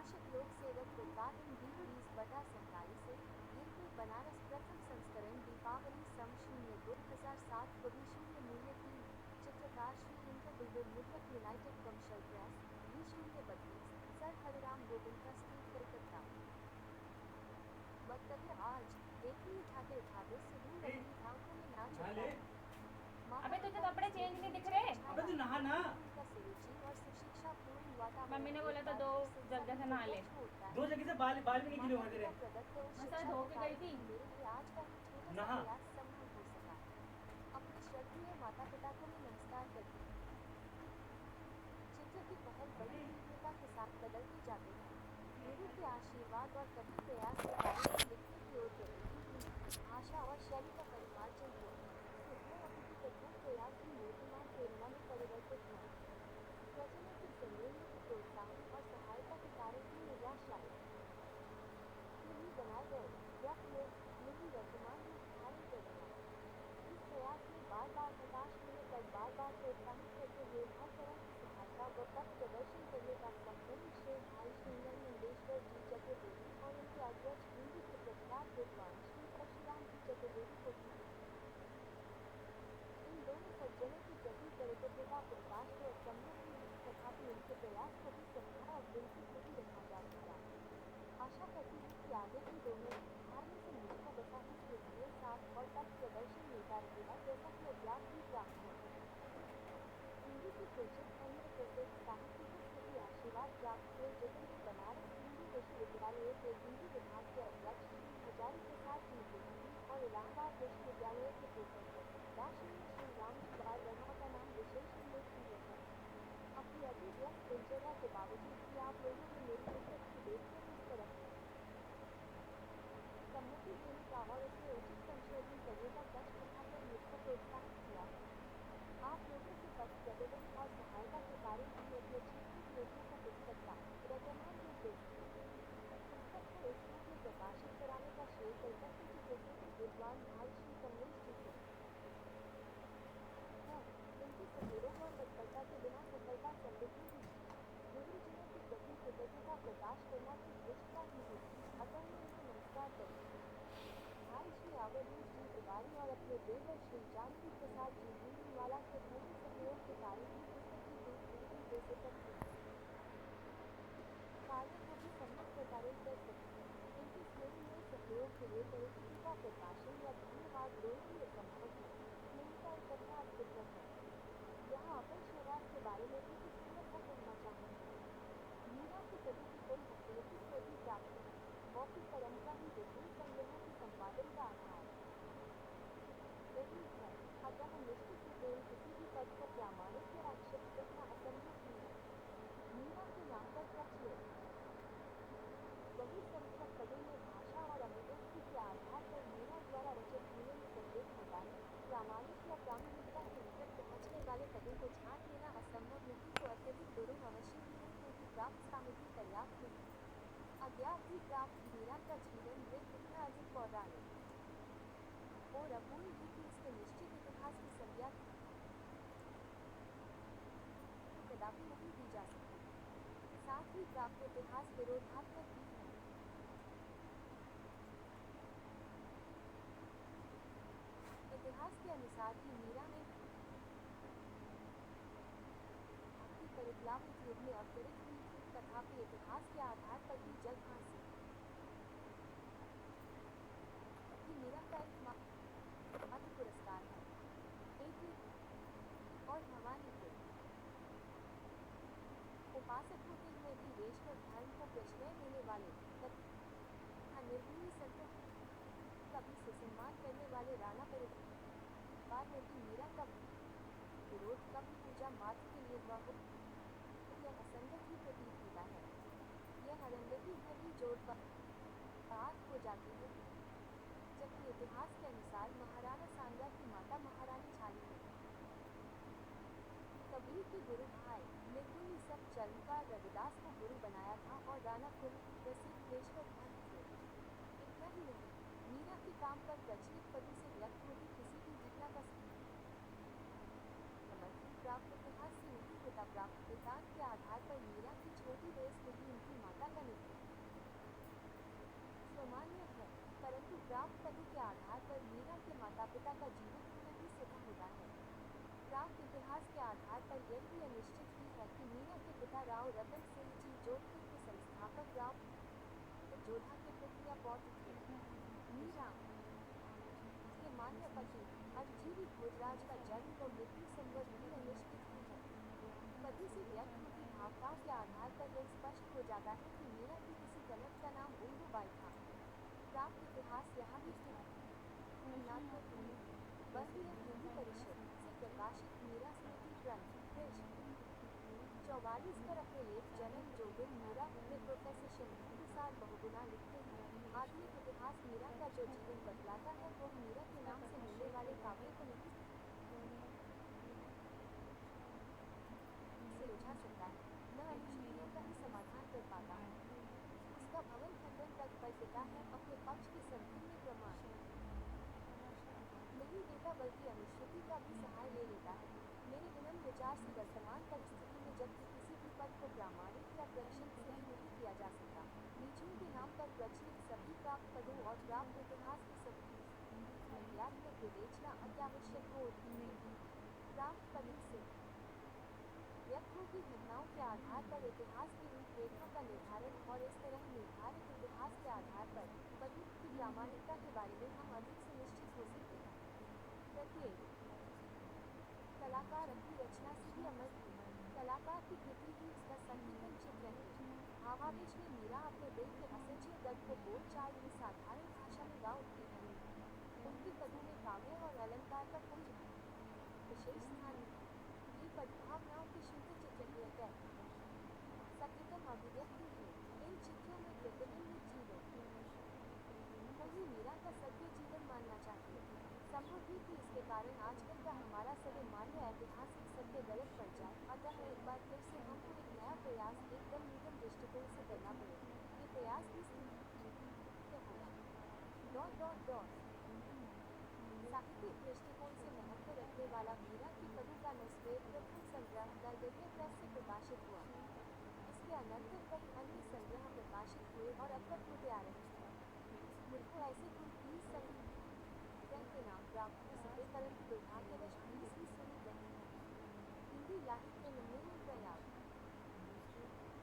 प्रकाशित लोक सेवक उत्पादन 20/27 से गिरवे बनारस प्रथम संस्करण दीपावली सम 0/2007 कवि शून्य मूल्य 3 चित्रकार श्री इंद्र दुबे मुद्रक United commercial press V032 sir Hariram Govind street Calcutta. वक्तव्य आज देखिए उठाते उठाते सुदूर रंगी धावकों में नाच उठा अबे तुझे कपड़े चेंज नहीं दिख रहे? अबे तू नहा ना। का सुरुचि और सुशिक्षा पूर्ण वातावरण मम्मी ने बोला था 2 जगह से नहा ले। 2 जगह से बाल भी नहीं गिरे वहां तेरे। मैं धो के गई थी। मेरे लिए आज का ही छोटा सा प्रयास संभव हो सका। अपने श्रद्धेय माता पिता को मैं नमस्कार करती हूँ। चित्र की पहल बड़ी तीव्रता के साथ बदलते जाते हैं। गुरु के आशीर्वाद और कठिन प्रयास के कारण लिखने की ओर प्रवृत्ति भाषा और शैली का परिमार्जन हुआ। उसमें अतिथि कठोर प्रयास भी मूर्तिमान प्रेरणा में परिवर्तित हुआ। प्रजनों की सहयोगियों के प्रोत्साहन और सहायता के कारण ही निराश लाए नहीं बनाए गए व्यक्त लोग यही वर्तमान रूप धारण कर रहा है। इस प्रयास में बार बार हताश होने पर बार बार प्रोत्साहित करते हुए हर तरह की सहायता व पथ प्रदर्शन करने का संपूर्ण श्रेय भाई श्रींगन नंदेश्वर जी चतुर्वेदी और उनके अग्रज हिंदी के प्रख्यात विद्वान श्री परशुराम जी चतुर्वेदी को भी है। इन दोनों सज्जनों के प्रति कृतज्ञता प्रकाश तो असंभव ही है, तथापि उनके प्रयास को भी संभव और बिल्कुल नहीं रखा जा सकता। आशा करती हूँ कि आगे भी दोनों धार में से मुझको वैसा ही स्मृतियों साथ और पथ प्रदर्शन मिलता रहेगा जैसा कि अज्ञात भी प्राप्त हुआ। हिंदी के प्रसिद्ध अन्य प्रसिद्ध साहित्यिकों से भी आशीर्वाद प्राप्त हुए जिनमें बनारस हिंदू विश्वविद्यालय के हिंदी विभाग के अध्यक्ष श्री हजारी प्रसाद जी द्विवेदी और इलाहाबाद विश्वविद्यालय के प्रोफेसर दार्शनिक श्री रामजी बार वर्मा का नाम विशेष उल्लेखनीय है। अपनी अति व्यस्त दिनचर्या के बावजूद भी आप लोगों ने मेरी पुस्तक की देखकर इस तरह सम्मति देने का और उसमें उचित संशोधन करने का कष्ट उठाकर मुझको प्रोत्साहित किया है। आप लोगों के पथ प्रबोधन और सहायता के कारण ही मैं अपने चित्रित लेखों को पुस्तक का वर्तमान रूप दे सकी। पुस्तक को इस रूप में प्रकाशित कराने का श्रेय कलकत्ते के प्रसिद्ध विद्वान भाई श्री कमलेश जी को है। इनके सहयोग और तत्परता के बिना सफलता संभव ही नहीं। गुरुजनों के प्रति कृतज्ञता प्रकाश करना तो धृष्टता ही होगी, अतः मैं इनको नमस्कार करती हूँ। भाई श्री आवर्धेश जी तिवारी और अपने देवर श्री जानकी प्रसाद जी भूमवाला के भव्य सहयोग के कारण ही पुस्तक की पूरी जैसे तक हुई। कार्य को भी सम्यक प्रकारित कर सकी। इनके स्नेहमय सहयोग के लिए परिस्थिति का प्रकाशन या धन्यवाद दोनों ही असंभव है। मेरी का एक कथा अस्तित्व है। यहाँ अपन श्रीवास के बारे में भी कुछ थोड़ा सा कहना चाहूँगी। मीरा के कवि की कोई हस्तलिखित कृति प्राप्त है। मौखिक परंपरा ही विभिन्न संग्रहों के संपादन का आधार रही है, अतः निश्चित रूपेण किसी भी पद को प्रामाणिक या आक्षेप करना असंभव ही है। मीरा के नाम पर प्रचलित बहुसंख्यक पदों में भाषा और अभिव्यक्ति के आधार पर मीरा द्वारा रचित होने में संदेह होता है। प्रामाणिक या प्रामाणिकता के निकट पहुँचने वाले पदों को छांट लेना असंभव नहीं तो अत्यधिक दुरूह अवश्य ही है, क्योंकि प्राप्त सामग्री पर्याप्त नहीं। अज्ञात भी प्राप्त मीरा का जीवन वृत्त इतना अधिक पौराणिक और अपूर्ण है कि इसके निश्चित इतिहास की संज्ञा कदापि नहीं दी जा सकती। साथ ही प्राप्त इतिहास विरोधात्मक भी है। इतिहास के अनुसार ही मीरा ने भक्ति परिप्लावित युग में अवतरित हुई थी, तथापि इतिहास के आधार पर ही जग फांसी मीरा का एकमात्र पुरस्कार है। एक और भवानी के उपासक होते हुए भी वैष्णव धर्म को प्रश्रय देने वाले तथा निर्भीय संतों का भी सुसम्मान करने वाले राणा परिवार में भी मीरा का विरोध कभी पूजा मात्र के लिए हुआ हो, यह असंगत ही प्रतीत होता है। यह अरंगती भर ही जोड़ बात हो जाती है, जबकि इतिहास के अनुसार महाराणा सांगा की माता महारानी झाली ने कबीर के गुरु भाई निर्गुणी सब चरणकार रविदास को गुरु बनाया था और राणा प्रसिद्ध वैष्णव भक्त थे। इतना ही नहीं, मीरा के काम पर प्रचलित पदों से व्यक्त होती किसी भी घटना का समर्थन प्राप्त इतिहास से नहीं होता। प्राप्त वृत्तांत के आधार पर मीरा की छोटी वयस्क में ही उनकी माता का प्राप्त पदों के आधार पर मीरा के माता पिता का जीवन होना ही सिद्ध होता है। प्राप्त इतिहास के आधार पर यह भी अनिश्चित ही है कि मीरा के पिता राव रतन सिंह जी जोधपुर के संस्थापक राव जोधा के पुत्र या पौत्र थे। मीरा के मान्य पति अरजीवी भोजराज का जन्म व मृत्यु संबंध भी अनिश्चित ही है। पति से व्यक्त होती भावनाओं के आधार पर यह स्पष्ट हो जाता है कि मीरा की किसी कनक का नाम इंदुबाई था। प्राप्त इतिहास यहाँ भी बंदी हिंदी परिषद से प्रकाशित मीरा स्मृति ग्रंथ पृष्ठ 44 पर अपने लेख जन्म जोगिन मीरा में प्रोफेसर शंभुप्रसाद बहुगुणा लिखते हैं। आधुनिक इतिहास मीरा का जो जीवन बतलाता है वो मीरा के नाम से मिलने वाले काव्य को नहीं से उलझा सकता है, न अनुष्ठियों का ही समाधान कर पाता है। उसका भवन खंडन तक पर पिता है अपने पक्ष के संपूर्ण प्रमाण नहीं देता बल्कि अनुश्रुति का भी सहाय ले लेता है। मेरे विनम्र विचार से वर्तमान परिस्थिति में जबकि किसी भी पद को प्रामाणिक या प्रक्षिप्त सिद्ध नहीं किया जा सकता, नीचों के नाम पर प्रचलित सभी प्राप्त पदों और प्राप्त इतिहास की सभी संज्ञात्मक विवेचना अत्यावश्यक हो उठती है। प्राप्त पद से व्यक्त होती घटनाओं के आधार पर इतिहास की रूपरेखा का निर्धारण और इस तरह निर्धारित इतिहास के आधार पर पदों की प्रामाणिकता के बारे में हम अधिक सुनिश्चित हो सकते हैं। प्रत्येक कलाकार अपनी रचना से ही अमर है। कलाकार की कृति ही उसका संकीर्तन चित्र है। भावावेश में मीरा अपने दिल के असंचय दर्द को बोल चाल की साधारण भाषा में गा उठती है। उनके पदों में काव्य और अलंकार का कोई विशेष स्थान नहीं। ये पद भावनाओं के शुद्ध चित्र है, सत्यतम अभिव्यक्ति है। इन चित्रों में प्रतिबिंबित जीवन को ही मीरा का सत्य जीवन मानना चाहिए। संभव है कि इसके कारण आजकल का हमारा सभी मान्य ऐतिहासिक सत्य गलत पड़ जाए, अतः एक बार फिर से हमको एक नया प्रयास एकदम निगम दृष्टिकोण से करना पड़ेगा। ये प्रयास भी होगा। साहित्यिक दृष्टिकोण से महत्व रखने वाला मीरा की पदों का नस्वेद प्रथम संग्रह द दिव्य प्रेस से प्रकाशित हुआ। इसके अनंतर कई अन्य संग्रह प्रकाशित हुए और अब तक होते आ रहे हैं। मुझको ऐसे कोई 30 संग्रह के नाम प्राप्त हो सके, परंतु दुर्भाग्यवश 20 ही सुनी गई। हिंदी साहित्य में प्रयाग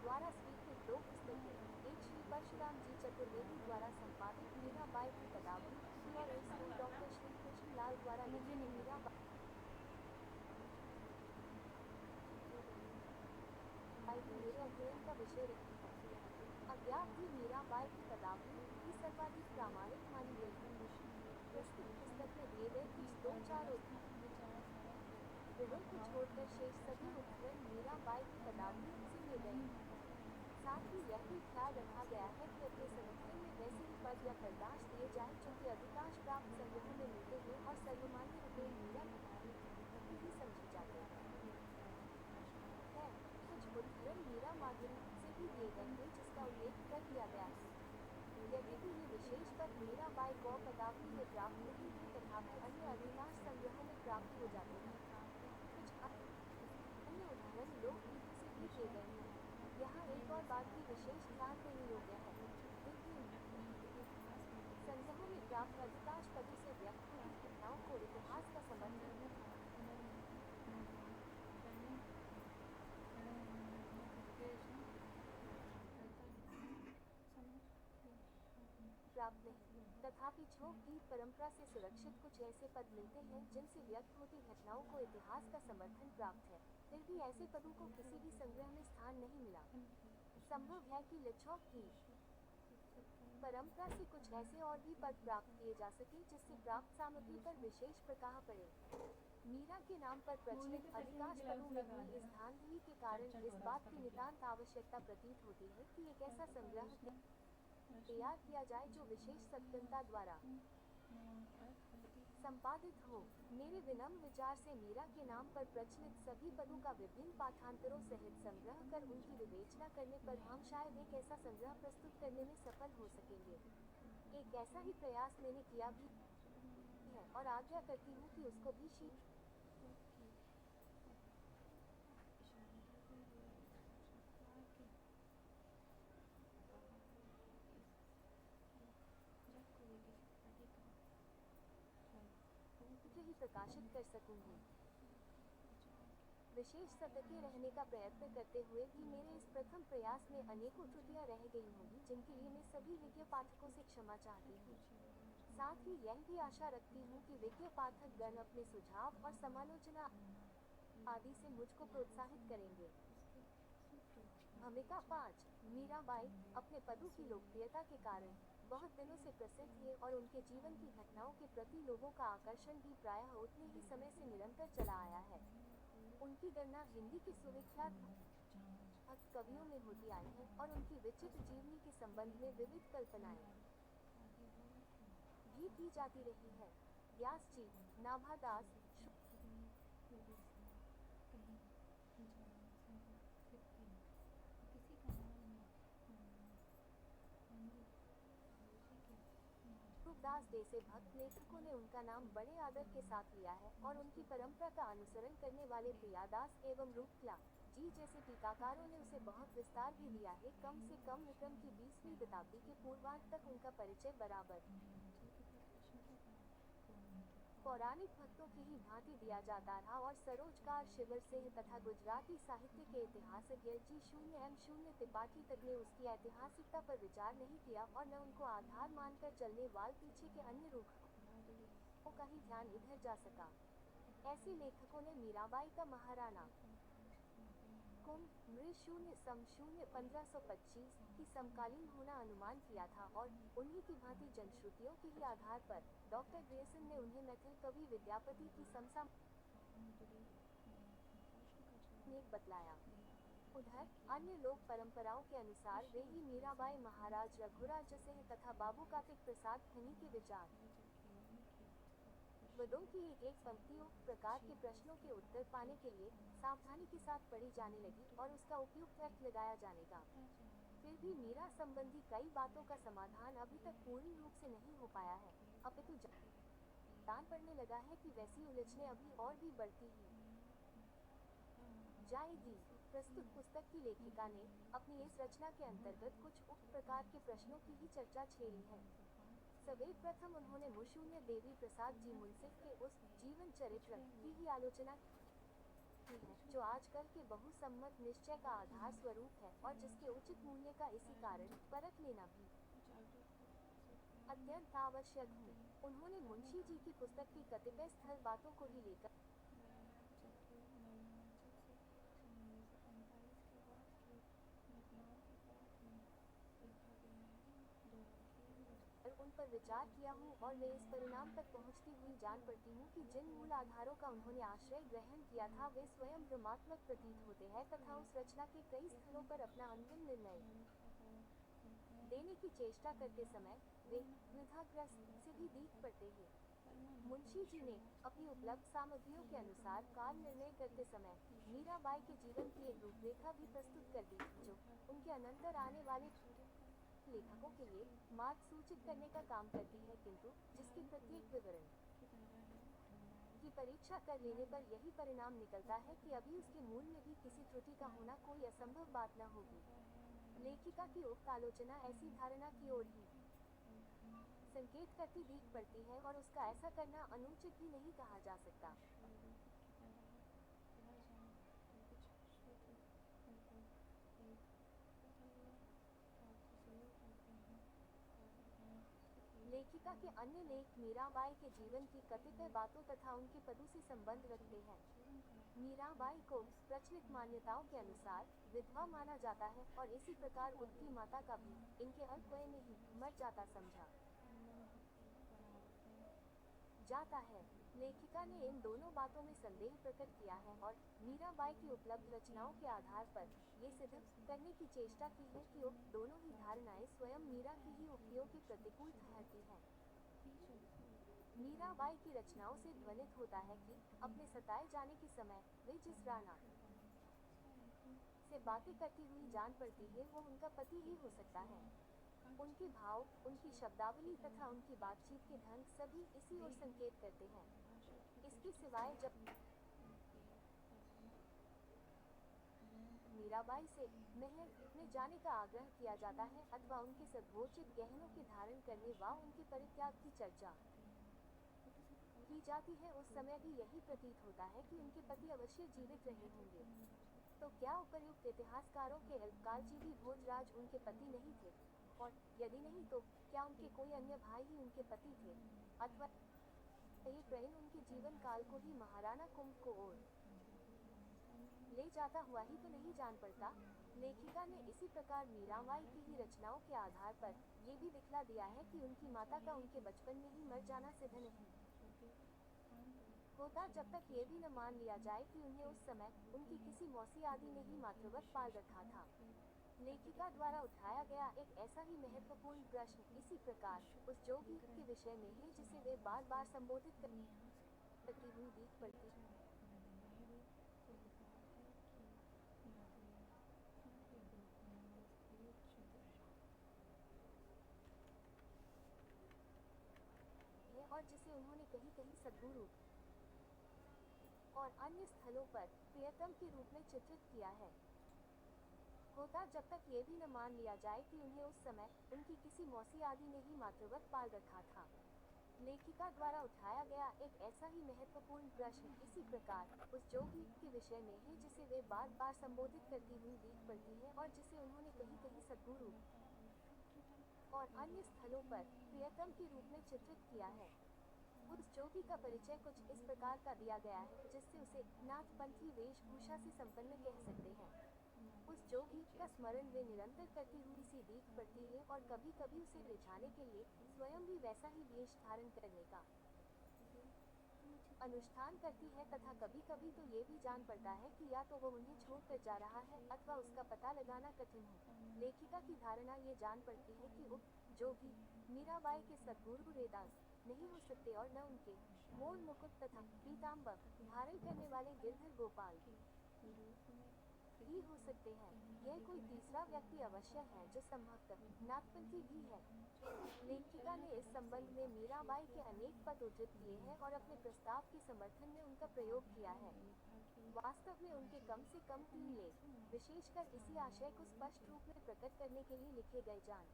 द्वारा स्वीकृत 2 पुस्तकें, एक श्री परशुराम जी चतुर्वेदी द्वारा संपादित मीराबाई की पदावली और दूसरी डॉक्टर श्री कृष्ण लाल द्वारा लिखित मीराबाई की मेरे अध्ययन का विषय रही है। अज्ञात भी मीराबाई की पदावली ही सर्वाधिक प्रामाणिक मानी गई है। प्रस्तुत पुस्तक में दिए गए कुछ 2-4 उद्धरण को छोड़कर शेष सभी उद्धरण मीराबाई की पदावली से लिए गए हैं। साथ ही यह भी ख्याल रखा गया है कि अपने संरक्षण में वैसे ही पद या बर्दाश्त दिए जाए जो कि अधिकांश प्राप्त संग्रहों में मिलते हैं और सर्वमान्य रूपेण मीरा ही समझे जाते हैं। कुछ उद्धरण मीरा माधुरी से भी दिए गए हैं जिसका उल्लेख कर दिया गया है। यद्यपि ये विशेष पद मीराबाई को पदावली में प्राप्त नहीं हुई, तथापि अन्य अधिकांश संग्रहों में प्राप्त हो जाते हैं। कुछ अन्य उद्धरण लोकगीतों से भी किए गए हैं। यहाँ एक और बात भी विशेष ध्यान देने योग्य है। संग्रहों में प्राप्त अधिकांश पदों से व्यक्त हुई घटनाओं को इतिहास का समर्थन प्राप्त नहीं, तथापि छोक गीत परंपरा से सुरक्षित कुछ ऐसे पद मिलते हैं जिनसे व्यक्त होती घटनाओं को इतिहास का समर्थन प्राप्त है। फिर भी ऐसे पदों को किसी भी संग्रह में स्थान नहीं मिला। संभव है कि लिच्छौक गीत परंपरा से कुछ ऐसे और भी पद प्राप्त किए जा सके जिससे प्राप्त सामग्री पर विशेष प्रकाश पड़े। मीरा के नाम पर प्रचलित अधिकांश पदों में हुई इस धांधली के कारण इस बात की नितांत आवश्यकता प्रतीत होती है कि एक ऐसा संग्रह तैयार किया जाए जो विशेष सत्यता द्वारा संपादित हो। मेरे विनम्र विचार से मीरा के नाम पर प्रचलित सभी पदों का विभिन्न पाठांतरों सहित संग्रह कर उनकी विवेचना करने पर हम शायद एक ऐसा संग्रह प्रस्तुत करने में सफल हो सकेंगे। एक ऐसा ही प्रयास मैंने किया भी है और आज्ञा करती हूँ कि उसको भी शीघ्र प्रकाशित कर सकूंगी। विशेष सतर्क रहने का प्रयत्न करते हुए भी मेरे इस प्रथम प्रयास में अनेकों त्रुटियां रह गई होंगी, जिनके लिए मैं सभी विज्ञ पाठकों से क्षमा चाहती हूँ। साथ ही यह भी आशा रखती हूँ कि विज्ञ पाठक गण अपने सुझाव और समालोचना आदि से मुझको प्रोत्साहित करेंगे। भूमिका 5। मीराबाई अपने पदों की लोकप्रियता के कारण बहुत दिनों से प्रसिद्ध है और उनके जीवन की घटनाओं के प्रति लोगों का आकर्षण भी प्रायः उतने ही समय से निरंतर चला आया है। उनकी गणना हिंदी के सुविख्यात भक्त कवियों में होती आई है और उनकी विचित्र जीवनी के संबंध में विविध कल्पनाएं भी की जाती रही है। व्यास जी, नाभादास, दास जैसे भक्त लेखकों ने उनका नाम बड़े आदर के साथ लिया है और उनकी परंपरा का अनुसरण करने वाले प्रियादास एवं रूपला जी जैसे टीकाकारों ने उसे बहुत विस्तार भी दिया है। कम से कम विक्रम की 20वीं शताब्दी के पूर्वार्ध तक उनका परिचय बराबर पौराणिक भक्तों की ही भांति दिया जाता रहा और सरोजकार शिवर सिंह तथा गुजराती साहित्य के इतिहासज्ञ G0M0 त्रिपाठी तक ने उसकी ऐतिहासिकता पर विचार नहीं किया और न उनको आधार मानकर चलने वाल पीछे के अन्य रूपों का ही ध्यान इधर जा सका। ऐसे लेखकों ने मीराबाई का महाराणा कुंभ मृ 0 की समकालीन होना अनुमान किया था और उन्हीं की भांति जनश्रुतियों के ही आधार पर डॉक्टर ग्रेसन ने उन्हें मैथिल कवि विद्यापति की समसामयिक बतलाया। उधर अन्य लोक परंपराओं के अनुसार वे ही मीराबाई महाराज रघुराज सिंह तथा बाबू कार्तिक प्रसाद खनी के विचार वेदों की एक पंक्तियों प्रकार के प्रश्नों के उत्तर पाने के लिए सावधानी के साथ पढ़ी जाने लगी और उसका उपयुक्त अर्थ लगाया जानेगा। फिर भी मीरा संबंधी कई बातों का समाधान अभी तक पूर्ण रूप से नहीं हो पाया है, अपितु जान पड़ने लगा है कि वैसी उलझने अभी और भी बढ़ती ही जाएगी। प्रस्तुत पुस्तक की लेखिका ने अपनी इस रचना के अंतर्गत कुछ उक्त प्रकार के प्रश्नों की ही चर्चा छेड़ी है। सवेर प्रथम उन्होंने मुशून्य देवी प्रसाद जी मुंसिफ के उस जीवन चरित्र की ही आलोचना की है जो आजकल के बहुसम्मत निश्चय का आधार स्वरूप है और जिसके उचित मूल्य का इसी कारण परख लेना भी अत्यंत आवश्यक है। उन्होंने मुंशी जी की पुस्तक की कतिपय स्थल बातों को ही लेकर उन पर विचार किया हूँ और मैं इस परिणाम तक पहुँचती हुई जान पड़ती हूँ कि जिन मूल आधारों का उन्होंने आश्रय ग्रहण किया था वे स्वयं भ्रमात्मक प्रतीत होते हैं तथा उस रचना के कई स्थलों पर अपना अंतिम निर्णय देने की चेष्टा करते समय वे द्विधाग्रस्त से भी दीख पड़ते हैं। मुंशी जी ने अपनी उपलब्ध सामग्रियों के अनुसार काल निर्णय करते समय मीराबाई के जीवन की एक रूपरेखा भी प्रस्तुत कर दी जो उनके अनंतर आने वाले लेखकों के लिए मार्ग सूचित करने का काम करती है, किंतु जिसके प्रत्येक विवरण की परीक्षा कर लेने पर यही परिणाम निकलता है कि अभी उसके मूल में भी किसी त्रुटि का होना कोई असंभव बात न होगी। लेखिका की उक्त आलोचना ऐसी धारणा की ओर ही संकेत करती दिख पड़ती है और उसका ऐसा करना अनुचित भी नहीं कहा जा सकता। लेखिका के अन्य लेख मीराबाई के जीवन की कतिपय बातों तथा उनके पदों से संबंध रखते हैं। मीराबाई को प्रचलित मान्यताओं के अनुसार विधवा माना जाता है और इसी प्रकार उनकी माता का भी इनके अल्पवय में ही मर जाता समझा जाता है। लेखिका ने इन दोनों बातों में संदेह प्रकट किया है और मीराबाई की उपलब्ध रचनाओं के आधार पर ये सिद्ध करने की चेष्टा की है कि उक्त दोनों ही धारणाएं स्वयं मीरा की ही उक्तियों के प्रतिकूल ठहरती हैं। मीराबाई की रचनाओं से ध्वनित होता है कि अपने सताए जाने के समय वे जिस राणा से बातें करती हुई जान पड़ती है वो उनका पति ही हो सकता है। उनके भाव, उनकी शब्दावली तथा उनकी बातचीत के ढंग सभी इसी ओर संकेत करते हैं। इसके सिवाय जब मीराबाई से महल में जाने का आग्रह किया जाता है अथवा उनके सद्भोचित गहनों के धारण करने व उनके परित्याग की चर्चा की जाती है उस समय भी यही प्रतीत होता है कि उनके पति अवश्य जीवित रहे होंगे। तो क्या उपर्युक्त इतिहासकारों के अल्पकालजीवी भोजराज उनके पति नहीं थे? और यदि नहीं तो क्या उनके कोई अन्य भाई ही उनके पति थे, अथवा ये ट्रेन उनके जीवन काल को ही महाराणा कुंभ को ओर ले जाता हुआ ही तो नहीं जान पड़ता। लेखिका ने इसी प्रकार मीराबाई की ही रचनाओं के आधार पर ये भी दिखला दिया है कि उनकी माता का उनके बचपन में ही मर जाना सिद्ध नहीं होता, जब तक ये भी न मान लिया जाए कि उन्हें उस समय उनकी किसी मौसी आदि ने ही मातृवत पाल रखा था। लेखिका द्वारा उठाया गया एक ऐसा ही महत्वपूर्ण प्रश्न इसी प्रकार उस जोगी के विषय में है जिसे वे बार बार संबोधित करती हुई दिख पड़ती है और जिसे उन्होंने कहीं कहीं सद्गुरु और अन्य स्थलों पर प्रियतम के रूप में चित्रित किया है होता, जब तक ये भी न मान लिया जाए कि उन्हें उस समय उनकी किसी मौसी आदि ने ही मातृवत पाल रखा था। लेखिका द्वारा उठाया गया एक ऐसा ही महत्वपूर्ण प्रश्न इसी प्रकार उस जोगी के विषय में है जिसे वे बार बार संबोधित करती हुई दिख पड़ती है और जिसे उन्होंने कहीं कहीं सद्गुरु और अन्य स्थलों पर प्रियतम के रूप में चित्रित किया है। उस जोगी का परिचय कुछ इस प्रकार का दिया गया है जिससे उसे नाथपंथी वेशभूषा से संपन्न कह सकते हैं। उस जोगी का स्मरण वे निरंतर करती हुई सी दिख पड़ती है और कभी कभी उसे रिझाने के लिए स्वयं भी वैसा ही वेश धारण करने का अनुष्ठान करती है तथा कभी कभी तो ये भी जान पड़ता है कि या तो वो उन्हें छोड़कर जा रहा है अथवा उसका पता लगाना कठिन है। लेखिका की धारणा ये जान पड़ती है कि उक्त जोगी मीराबाई के सद्गुरु रेदास नहीं हो सकते और न उनके मोर मुकुट तथा पीताम्बर धारण करने वाले गिरधर गोपाल ही हो सकते हैं। यह कोई तीसरा व्यक्ति अवश्य है जो संभवतः नाथपंथी भी है। लेखिका ने इस संबंध में मीराबाई के अनेक पद उद्धृत किए हैं और अपने प्रस्ताव के समर्थन में उनका प्रयोग किया है। वास्तव में उनके कम से कम 3 लेख विशेषकर इसी आशय को स्पष्ट रूप में प्रकट करने के लिए लिखे गए जान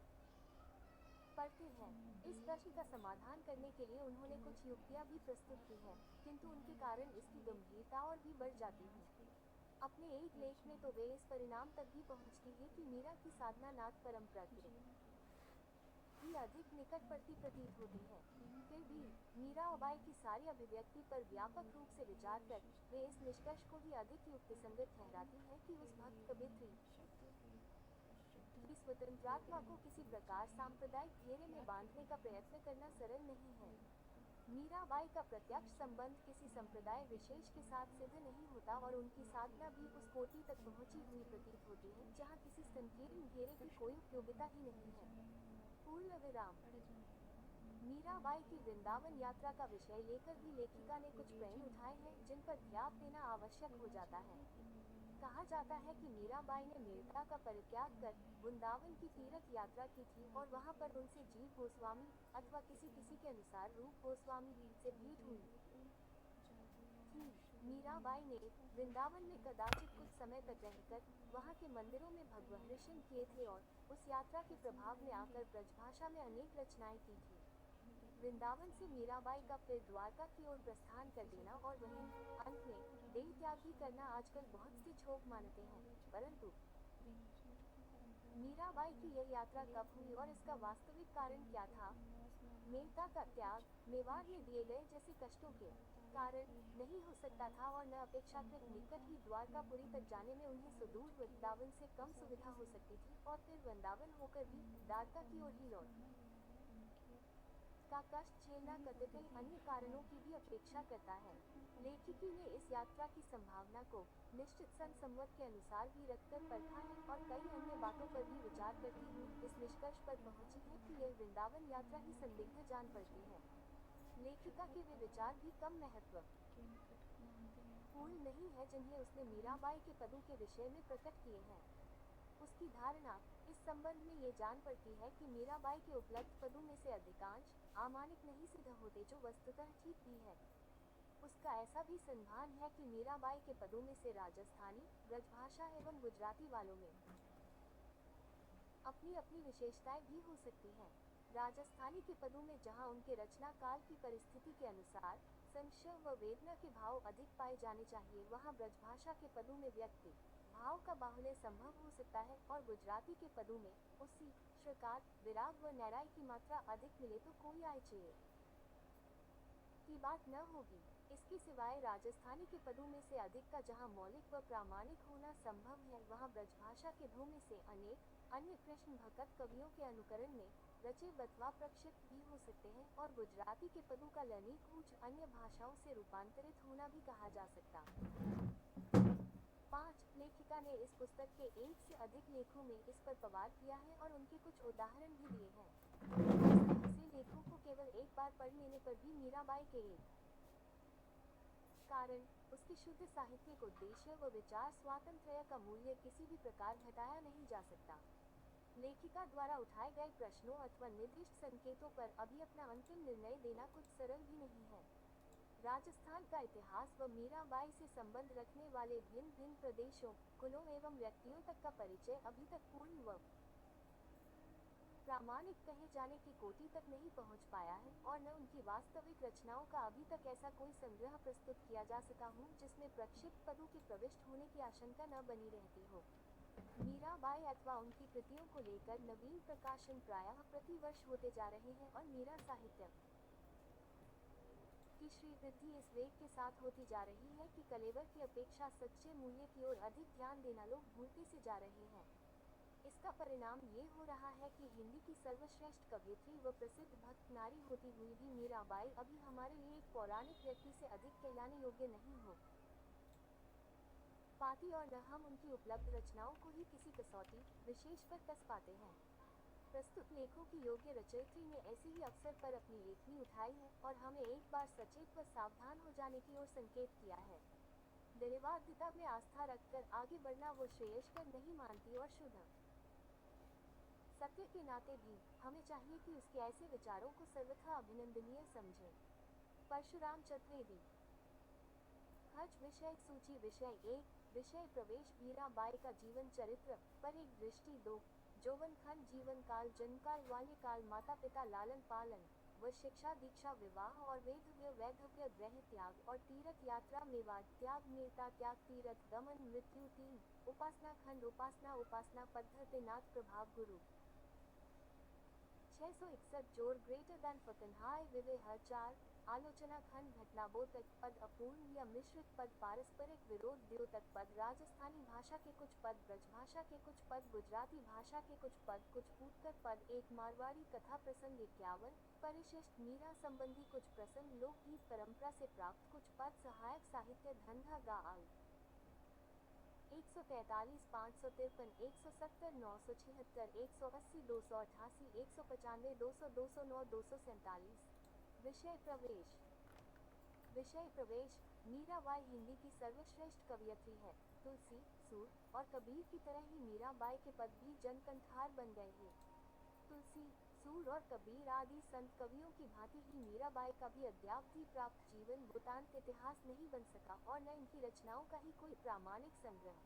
पड़ते हैं। इस प्रश्न का समाधान करने के लिए उन्होंने कुछ युक्तियां भी प्रस्तुत की हैं, किंतु उनके कारण इसकी गंभीरता और भी बढ़ जाती है। अपने एक लेख में तो वे इस परिणाम तक भी पहुंचती है कि मीरा की साधना नाथ परंपरा के ही अधिक निकटवर्ती प्रतीत होती है। फिर भी मीराबाई की सारी अभिव्यक्ति पर व्यापक रूप से विचार कर वे इस निष्कर्ष को ही अधिक युक्तिसंगत ठहराती है कि उस भक्त कवियत्री की स्वतंत्रात्मा को किसी प्रकार सांप्रदायिक घेरे में बांधने का प्रयत्न करना सरल नहीं है। मीराबाई का प्रत्यक्ष संबंध किसी संप्रदाय विशेष के साथ सिद्ध नहीं होता और उनकी साधना भी उस कोटि तक पहुंची हुई प्रतीत होती है जहां किसी संकीर्ण घेरे की कोई उपयोगिता ही नहीं है। पूर्ण विराम। मीराबाई की वृंदावन यात्रा का विषय लेकर भी लेखिका ने कुछ प्रश्न उठाए हैं जिन पर ध्यान देना आवश्यक हो जाता है। कहा जाता है कि मीराबाई ने मेड़ता का परित्याग कर वृंदावन की तीर्थ यात्रा की थी और वहां पर उनसे जीव गोस्वामी अथवा किसी के अनुसार रूप गोस्वामी से भेंट हुई थी। मीराबाई ने वृंदावन में कदाचित कुछ समय तक रहकर वहां के मंदिरों में भगवदर्शन किए थे और उस यात्रा के प्रभाव में आकर ब्रजभाषा में अनेक रचनाएं की थी। वृंदावन से मीराबाई का फिर द्वारका की ओर प्रस्थान कर देना और वहीं अंत में देह त्याग भी करना आजकल बहुत से छोक मानते हैं, परंतु मीराबाई की यह यात्रा कब हुई और इसका वास्तविक कारण क्या था? मेड़ता का त्याग मेवाड़ में दिए गए जैसे कष्टों के कारण नहीं हो सकता था और न अपेक्षाकृत निकट ही द्वारकापुरी तक जाने में उन्हें सुदूर वृंदावन से कम सुविधा हो सकती थी और फिर वृंदावन होकर भी द्वारका की ओर ही लौट का कष्ट झेलना कतिपय अन्य कारणों की भी अपेक्षा करता है। लेखिकी ने इस यात्रा की संभावना को निश्चित सन संवत के अनुसार भी रखकर परखा है और कई अन्य बातों पर भी विचार करती हुई इस निष्कर्ष पर पहुंची है कि यह वृंदावन यात्रा ही संदिग्ध जान पड़ती है। लेखिका के वे विचार भी कम महत्व पूर्ण नहीं है जिन्हें उसने मीराबाई के पदों के विषय में प्रकट किए हैं। उसकी धारणा इस संबंध में ये जान पड़ती है कि मीराबाई के उपलब्ध पदों में से अधिकांश अमानिक नहीं सिद्ध होते, जो वस्तुतः ठीक भी है। उसका ऐसा भी संभान है कि मीराबाई के पदों में से राजस्थानी, ब्रजभाषा एवं गुजराती वालों में अपनी अपनी विशेषताएं भी हो सकती हैं। राजस्थानी के पदों में जहाँ उनके रचना काल की परिस्थिति के अनुसार संशय व वेदना के भाव अधिक पाए जाने चाहिए, वहाँ ब्रजभाषा के पदों में व्यक्ति भाव का बाहुल्य संभव हो सकता है और गुजराती के पदों में उसी श्रृंगार, विराग व नैराई की मात्रा अधिक मिले तो कोई आश्चर्य की बात न होगी। इसके सिवाय राजस्थानी के पदों में से अधिक का जहाँ मौलिक व प्रामाणिक होना संभव है, वहाँ ब्रजभाषा के धों में से अनेक अन्य कृष्ण भक्त कवियों के अनुकरण में रचे बतवा प्रक्षिप्त भी हो सकते हैं और गुजराती के पदों का लैनिक कुछ अन्य भाषाओं से रूपांतरित होना भी कहा जा सकता। 5. लेखिका ने इस पुस्तक के एक से अधिक लेखों में इस पर प्रवाद किया है और उनके कुछ उदाहरण भी दिए हैं। ऐसे लेखों को केवल एक बार पढ़ लेने पर भी मीराबाई के एक कारण उसके शुद्ध साहित्यिक उद्देश्य व विचार स्वातंत्र्य का मूल्य किसी भी प्रकार घटाया नहीं जा सकता। लेखिका द्वारा उठाए गए प्रश्नों अथवा निर्दिष्ट संकेतों पर अभी अपना अंतिम निर्णय देना कुछ सरल भी नहीं है। राजस्थान का इतिहास व मीराबाई से संबंध रखने वाले भिन्न भिन्न प्रदेशों, कुलों एवं व्यक्तियों तक का परिचय अभी तक पूर्ण व प्रामाणिक कहे जाने की कोटि तक नहीं पहुंच पाया है और न उनकी वास्तविक रचनाओं का अभी तक ऐसा कोई संग्रह प्रस्तुत किया जा सका हो जिसमें प्रक्षिप्त पदों के प्रविष्ट होने की आशंका न बनी रहती हो। मीराबाई अथवा उनकी कृतियों को लेकर नवीन प्रकाशन प्रायः प्रतिवर्ष होते जा रहे हैं और मीरा साहित्य की श्रीवृद्धि इस वेग के साथ होती जा रही है कि कलेवर की अपेक्षा सच्चे मूल्य की ओर अधिक ध्यान देना लोग भूलते से जा रहे हैं। इसका परिणाम ये हो रहा है कि हिंदी की सर्वश्रेष्ठ कवयित्री व प्रसिद्ध भक्त नारी होती हुई भी मीराबाई अभी हमारे लिए एक पौराणिक व्यक्ति से अधिक कहलाने योग्य नहीं हो पाती और न हम उनकी उपलब्ध रचनाओं को ही किसी कसौटी विशेष पर कस पाते हैं। प्रस्तुत लेखों की योग्य रचयित्री ने ऐसे ही अवसर पर अपनी लेखनी उठाई है और हमें एक बार सचेत व सावधान हो जाने की ओर संकेत किया है। निर्विवादिता में आस्था रखकर आगे बढ़ना वो श्रेयस्कर नहीं मानती और शुद्ध सत्य के नाते भी हमें चाहिए कि उसके ऐसे विचारों को सर्वथा अभिनंदनीय समझें। परशुराम चतुर्वेदी। खर्च विषय सूची विषय 1 विषय प्रवेश मीराबाई का जीवन चरित्र पर एक दृष्टि 2 यौवन खंड जीवन काल जन्मकाल बाल्यकाल माता पिता लालन पालन व शिक्षा दीक्षा विवाह और वैधव्य ग्रह त्याग और तीर्थ यात्रा मेवाड़ त्याग मेरता त्याग तीर्थ दमन मृत्यु 3 उपासना खंड उपासना पद्धति नाथ प्रभाव गुरु 661 जोड़ ग्रेटर दैन फकनहाय विवेह 4 आलोचना खंड घटनाबोधक पद अपूर्ण या मिश्रित पद पारस्परिक विरोध द्योतक पद राजस्थानी भाषा के कुछ पद ब्रजभाषा के कुछ पद गुजराती भाषा के कुछ पद कुछ पूतकर पद एक मारवाड़ी कथा प्रसंग 51 परिशिष्ट मीरा संबंधी कुछ प्रसंग लोकगीत परंपरा से प्राप्त कुछ पद सहायक साहित्य धंधा गाल 143 553 170 976 180 288 195 200 209 247 विषय प्रवेश मीराबाई हिंदी की सर्वश्रेष्ठ कवयित्री है। तुलसी, सूर और कबीर की तरह ही मीराबाई के पद भी जनकंठार बन गए हैं। तुलसी, सूर और कबीर आदि संत कवियों की भांति ही मीराबाई का भी अद्यावधि प्राप्त जीवन वृतांत इतिहास नहीं बन सका और न इनकी रचनाओं का ही कोई प्रामाणिक संग्रह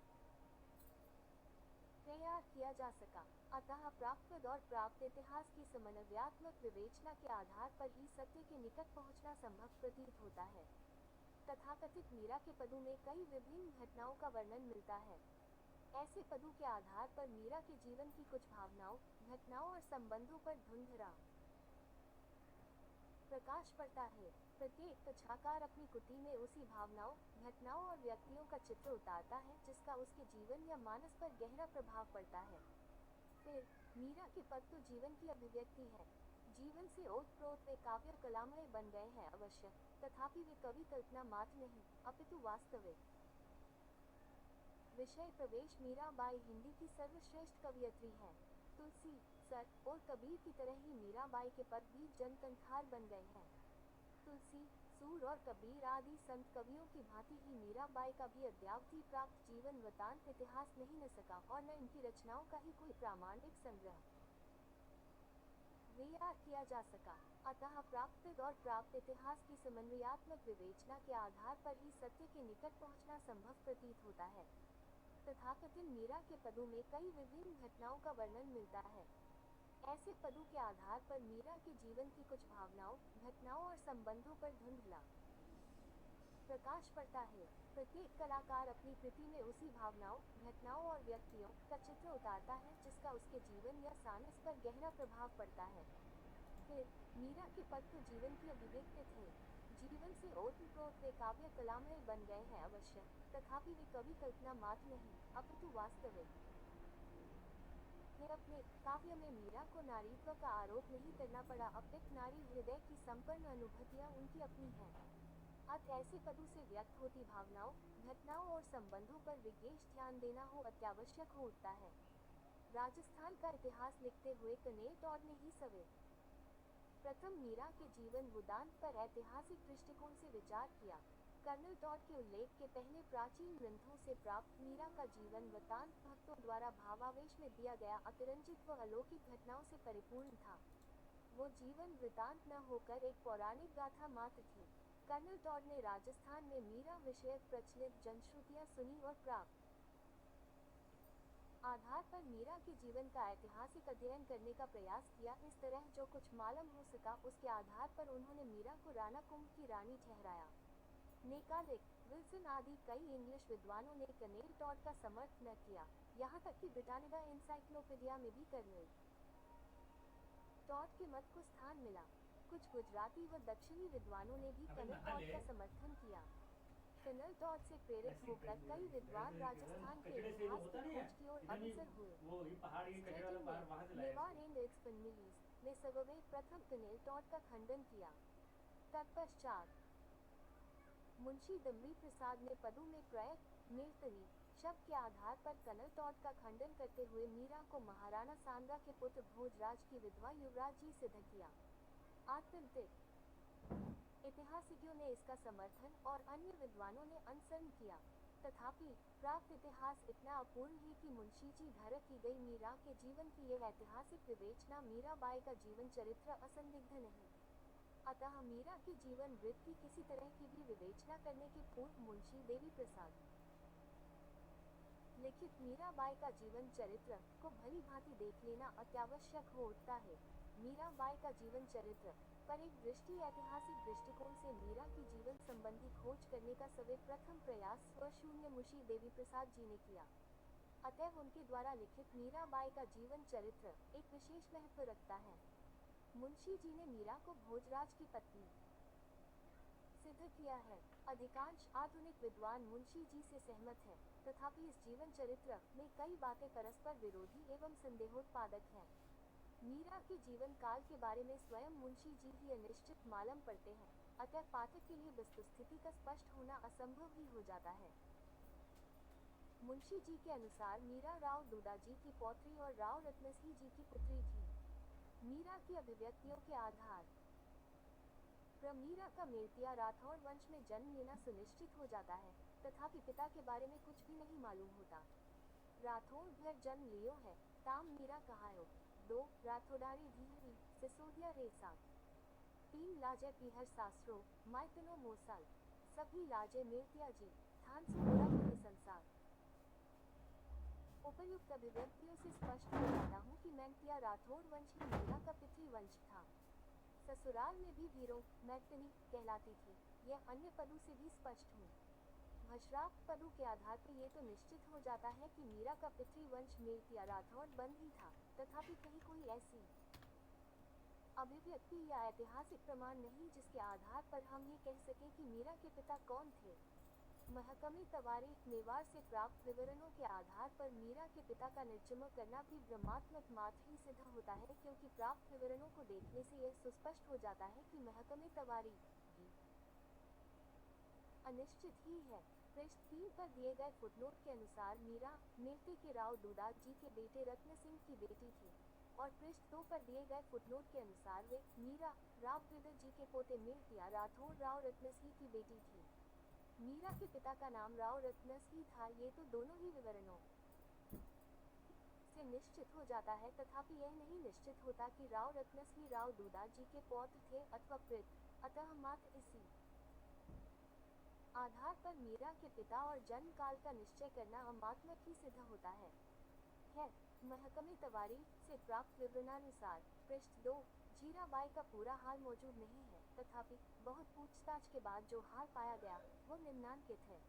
तैयार किया जा सका। अतः प्राप्त पद और प्राप्त इतिहास की समन्वयात्मक विवेचना के आधार पर ही सत्य के निकट पहुंचना संभव प्रतीत होता है। तथाकथित मीरा के पदों में कई विभिन्न घटनाओं का वर्णन मिलता है। ऐसे पदों के आधार पर मीरा के जीवन की कुछ भावनाओं, घटनाओं और संबंधों पर धुंधला प्रकाश पड़ता है। प्रत्येक कथाकार अपनी कृति में उसी भावनाओं, घटनाओं और व्यक्तियों का चित्र उतारता है जिसका उसके जीवन या मानस पर गहरा प्रभाव पड़ता है। फिर मीरा के पद तो जीवन की अभिव्यक्ति है। जीवन से ओतप्रोत वे काव्य कलामय बन गए हैं अवश्य, तथापि वे कवि कल्पना मात्र नहीं, अपितु वास्तविक। विषय प्रवेश मीराबाई हिंदी की सर्वश्रेष्ठ कवयित्री है। तुलसी, सर और कबीर की तरह ही मीराबाई के पद भी जनकंठार बन गए हैं। तुलसी, सूर और कबीर आदि संत कवियों की भांति ही मीराबाई का भी अद्यावधि प्राप्त जीवन वृतांत इतिहास नहीं न सका और न इनकी रचनाओं का ही कोई प्रामाणिक संग्रह तैयार किया जा सका। अतः प्राप्त पद और प्राप्त इतिहास की समन्वयात्मक विवेचना के आधार पर ही सत्य के निकट पहुंचना संभव प्रतीत होता है। तथाकथित मीरा के पदों में कई विभिन्न घटनाओं का वर्णन मिलता है। ऐसे पदों के आधार पर मीरा के जीवन की कुछ भावनाओं, घटनाओं और संबंधों पर धुंधला प्रकाश पड़ता है। प्रत्येक कलाकार अपनी कृति में उसी भावनाओं, घटनाओं और व्यक्तियों का चित्र उतारता है जिसका उसके जीवन या सानस पर गहरा प्रभाव पड़ता है। फिर मीरा के पद तो जीवन की अभिव्यक्ति थे। जीवन से ओतप्रोत वे काव्य कलामय बन गए हैं अवश्य, तथापि वे कभी कल्पना मात्र नहीं, अपितु वास्तविक थे। अपने काव्य में मीरा को नारीत्व का आरोप नहीं करना पड़ा, अपितु नारी हृदय की संपन्न अनुभूतियां उनकी अपनी हैं। अत ऐसे पदों से व्यक्त होती भावनाओं, घटनाओं और संबंधों पर विशेष ध्यान देना हो अत्यावश्यक हो उठता है। राजस्थान का इतिहास लिखते हुए कर्नेल टॉड ने ही सवे प्रथम मीरा के जीवन वृत्तांत पर ऐतिहासिक दृष्टिकोण से विचार किया। कर्नल टॉड के उल्लेख के पहले प्राचीन ग्रंथों से प्राप्त मीरा का जीवन वृत्तांत भक्तों द्वारा भावावेश में दिया गया अतिरंजित व अलौकिक घटनाओं से परिपूर्ण था। वो जीवन वृत्तांत न होकर एक पौराणिक गाथा मात्र थी। कर्नल टॉड ने राजस्थान में मीरा विषयक प्रचलित जनश्रुतियां सुनी और प्राप्त आधार पर मीरा के जीवन का ऐतिहासिक अध्ययन करने का प्रयास किया। इस तरह जो कुछ मालूम हो सका उसके आधार पर उन्होंने मीरा को राणा कुंभ की रानी ठहराया। नेकालिक, विल्सन आदि कई इंग्लिश विद्वानों ने कर्नेल टॉड का समर्थन न किया, यहाँ तक कि ब्रिटानिका एनसाइक्लोपीडिया में भी कर्नेल टॉड के मत को स्थान मिला। कुछ गुजराती व दक्षिणी विद्वानों ने भी कर्नल टॉड का समर्थन किया। कर्नल टॉड से प्रेरित होकर कई विद्वान राजस्थान के इतिहास की खोज की ओर अग्रसर हुए। स्टेटिंग में मेवाड़ एंड इट्स फैमिलीज में सर्ववेद प्रथम कर्नल टॉड का खंडन किया। तत्पश्चात मुंशी दमरी प्रसाद ने पदों में प्रयत मेरतनी शब्द के आधार पर कर्नल टॉड का खंडन करते हुए मीरा को महाराणा सांगा के पुत्र भोजराज की विधवा युवराज जी सिद्ध किया। आत्यंतिक ऐतिहासिकों ने इसका समर्थन और अन्य विद्वानों ने अनुसरण किया, तथापि प्राप्त इतिहास इतना अपूर्ण है कि मुंशी जी द्वारा की गई मीरा के जीवन की यह ऐतिहासिक विवेचना मीराबाई का जीवन चरित्र असंदिग्ध नहीं। अतः मीरा के जीवन वृत्त की किसी तरह की भी विवेचना करने के पूर्व मुंशी देवी प्रसाद लिखित मीराबाई का जीवन चरित्र को भली भांति देख लेना अत्यावश्यक हो उठता है। मीराबाई का जीवन चरित्र पर एक दृष्टि ऐतिहासिक दृष्टिकोण से मीरा की जीवन संबंधी खोज करने का सर्वप्रथम प्रयास स्वशून्य मुंशी देवी प्रसाद जी ने किया। अतएव उनके द्वारा लिखित मीराबाई का जीवन चरित्र एक विशेष महत्व रखता है। मुंशी जी ने मीरा को भोजराज की पत्नी सिद्ध किया है। अधिकांश आधुनिक विद्वान मुंशी जी से सहमत हैं, तथापि इस जीवन चरित्र में कई बातें परस्पर विरोधी एवं संदेहोत्पादक हैं। मीरा के जीवन काल के बारे में स्वयं मुंशी जी ही अनिश्चित मालूम पड़ते हैं, अतः पाठक के लिए वस्तुस्थिति का स्पष्ट होना असंभव ही हो जाता है। मुंशी जी के अनुसार मीरा राव दूदाजी की पौत्री और राव रत्नसिंह जी की पुत्री थी। मीरा की अभिव्यक्तियों के आधार पर मीरा का मेरतिया राठौड़ वंश में जन्म लेना सुनिश्चित हो जाता है, तथापि पिता के बारे में कुछ भी नहीं मालूम होता। राठौड़ घर जन्म लियो है, ताम मीरा कहायो। 2 राठौड़ारी धीहरी सिसोदिया रेसा। 3 लाजे पीहर सासरो मायतनो मोसाल। सभी लाजे मेरतिया जी थान सुबोरा के संसार। उपर्युक्त अभिव्यक्तियों से स्पष्ट हो जाता हूँ कि मैंतिया राठौड़ वंश ही मीरा का पितृवंश था। ससुराल में भी वीरों मैतनी कहलाती थी, यह अन्य पदों से भी स्पष्ट हुई। भशराफ पदों के आधार पर यह तो निश्चित हो जाता है कि मीरा का पितृवंश मेरतिया राठौड़ बंद ही था, तथापि कहीं कोई ऐसी अभिव्यक्ति या ऐतिहासिक प्रमाण नहीं जिसके आधार पर हम ये कह सकें कि मीरा के पिता कौन थे। महकमे तवारीख मेवाड़ से प्राप्त विवरणों के आधार पर मीरा के पिता का निर्जम करना भी ब्रह्मात्मक मात्र ही सिद्ध होता है, क्योंकि प्राप्त विवरणों को देखने से यह सुस्पष्ट हो जाता है कि महकमे तवारीख अनिश्चित ही है। पृष्ठ 3 पर दिए गए फुटनोट के अनुसार मीरा मेरते के राव दूदा जी के बेटे रत्न सिंह की बेटी थी, और पृष्ठ 2 पर दिए गए फुटनोट के अनुसार वे मीरा राव गिरधर जी के पोते मेरतिया राठौड़ राव रत्नसिंह की बेटी थी। मीरा के पिता का नाम राव रत्नसिंह था, ये तो दोनों ही विवरणों से निश्चित हो जाता है, तथापि यह नहीं निश्चित होता कि राव रत्नसिंह राव दूदा जी के पौत्र थे अथवा पिता, अतः मात्र इसी आधार पर मीरा के पिता और जन्म काल का निश्चय करना अमात्मक ही सिद्ध होता है। महकमे तवारीख से प्राप्त विवरणानुसार पृष्ठ 2 जीराबाई का पूरा हाल मौजूद नहीं है, तथापि बहुत पूछताछ के बाद जो हाल पाया गया वो निम्नांकित है।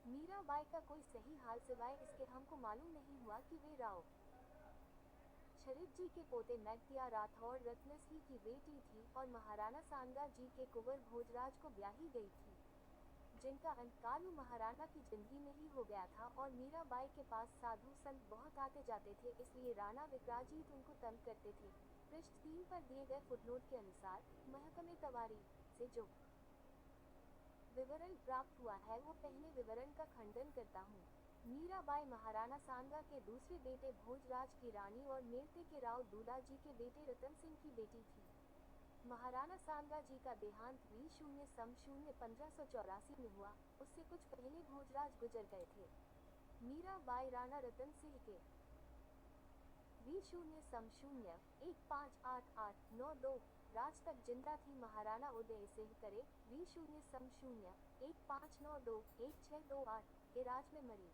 मीराबाई का कोई सही हाल सिवाय इसके हमको मालूम नहीं हुआ कि वे राव शरीफ जी के पोते मैगतिया राठौड़ रत्नश्री की बेटी थी और महाराणा सांगा जी के कुंवर भोजराज को ब्याही गई थी, जिनका अंतकाल महाराणा की जिंदगी में ही हो गया था। और मीराबाई के पास साधु संत बहुत आते जाते थे, इसलिए राणा विक्राजीत उनको तंग करते थे। पृष्ठ 3 पर दिए गए फुटनोट के अनुसार महकमे तवारीख से जो विवरण प्राप्त हुआ है वो पहले विवरण का खंडन करता हूँ। मीराबाई महाराणा सांगा के दूसरे बेटे भोजराज की रानी और मेरते के राव दूला जी के बेटे रतन सिंह की बेटी थी। महाराणा सांगा जी का देहांत 20/0/1584 में हुआ, उससे कुछ पहले भोजराज गुजर गए थे। मीराबाई राणा रतन सिंह के 20/0/158892 राज तक जिंदा थी। महाराणा उदय सिंह करे 20/0/15921628 के राज में मरी।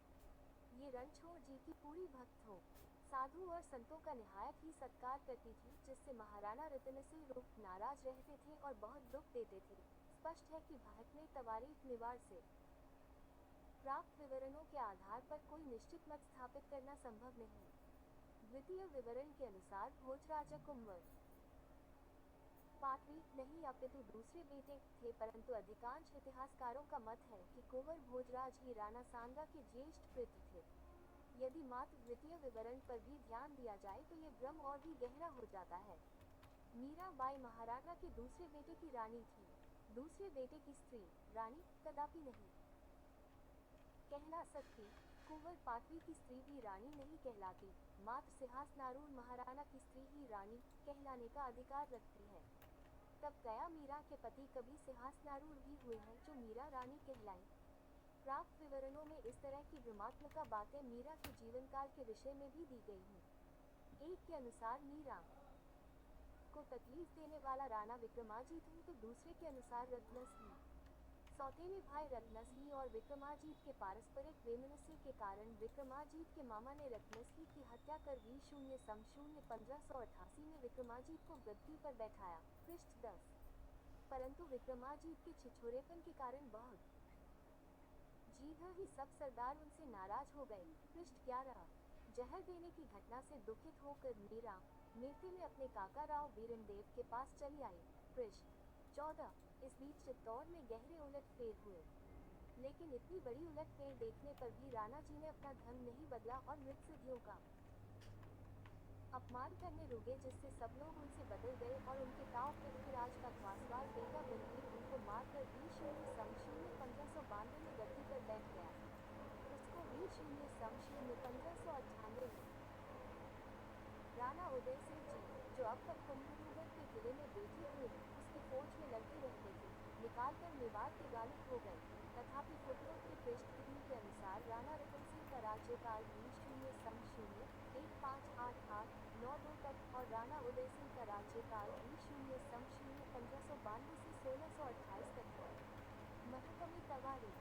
ये रणछोड़ जी की पूरी भक्त हो, साधु और संतों का निहायत ही सत्कार करती थी, जिससे महाराणा रतन सिंह रूप नाराज रहते थे और बहुत दुख देते थे। स्पष्ट है कि महकमे तवारीख निवाड़ से प्राप्त विवरणों के आधार पर कोई निश्चित मत स्थापित करना संभव नहीं। द्वितीय विवरण के अनुसार भोजराजा कुंवर पाटवी नहीं अपितु दूसरे बेटे थे, परंतु अधिकांश इतिहासकारों का मत है कि कुंवर भोजराज ही राणा सांगा के ज्येष्ठ पुत्र थे। यदि मात्र द्वितीय विवरण पर भी ध्यान दिया जाए तो ये भ्रम और भी गहरा हो जाता है। मीराबाई महाराणा के दूसरे बेटे की रानी थी, दूसरे बेटे की स्त्री रानी कदापि नहीं कहला सकती। कुंवर पाटवी की स्त्री भी रानी नहीं कहलाती, मात्र सिंहासनारूढ़ महाराणा की स्त्री ही रानी कहलाने का अधिकार रखती है। तब गया मीरा के पति कभी सिंहासनारूढ़ भी हुए हैं जो मीरा रानी कहलाई। प्राप्त विवरणों में इस तरह की भ्रमात्मक बातें मीरा के जीवनकाल के विषय में भी दी गई हैं। एक के अनुसार मीरा को तकलीफ देने वाला राणा विक्रमाजीत हुई, तो दूसरे के अनुसार रत्नश्री सौतेले भाई रत्नश्री और विक्रमाजीत के पारस्परिक वैमनस्य के कारण विक्रमाजीत के मामा ने रत्नश्री की हत्या कर 20/0/1588 में विक्रमाजीत को गद्दी पर बैठाया। पृष्ठ 10 परंतु विक्रमाजीत के छिछोरेपन के कारण बहुत जीघ ही सब सरदार उनसे नाराज हो गए। पृष्ठ 11 जहर देने की घटना से दुखित होकर मीरा मेरते में अपने काका राव बीरनदेव के पास चली आई। पृष्ठ 14 इस बीच चित्तौड़ में गहरे उलटफेर हुए, लेकिन इतनी बड़ी उलटफेर देखने पर भी राणा जी ने अपना धर्म नहीं बदला और मृतसिद्धियों का अपमान करने रुके, जिससे सब लोग उनसे बदल गए और उनके ताऊ पृथ्वीराज का ख्वासवार बेटा बलबीर उनको मारकर 20/0/1592 में गद्दी पर बैठ गया। उसको 20/0/1598 में राणा उदय सिंह जी, जो अब तक कुंभलगढ़ के किले में बैठे हुए उसकी फौज में लड़ते रहते थे, निकालकर मेवाड़ के गालिब हो गए। तथापि फुटनोट के पृष्ठ 3 के अनुसार राणा रतन सिंह का राज्यकाल 20/0/158892 तक और राणा उदय सिंह का राज्यकाल 20/0/1592 से 1628 तक है। महकमे तवारीख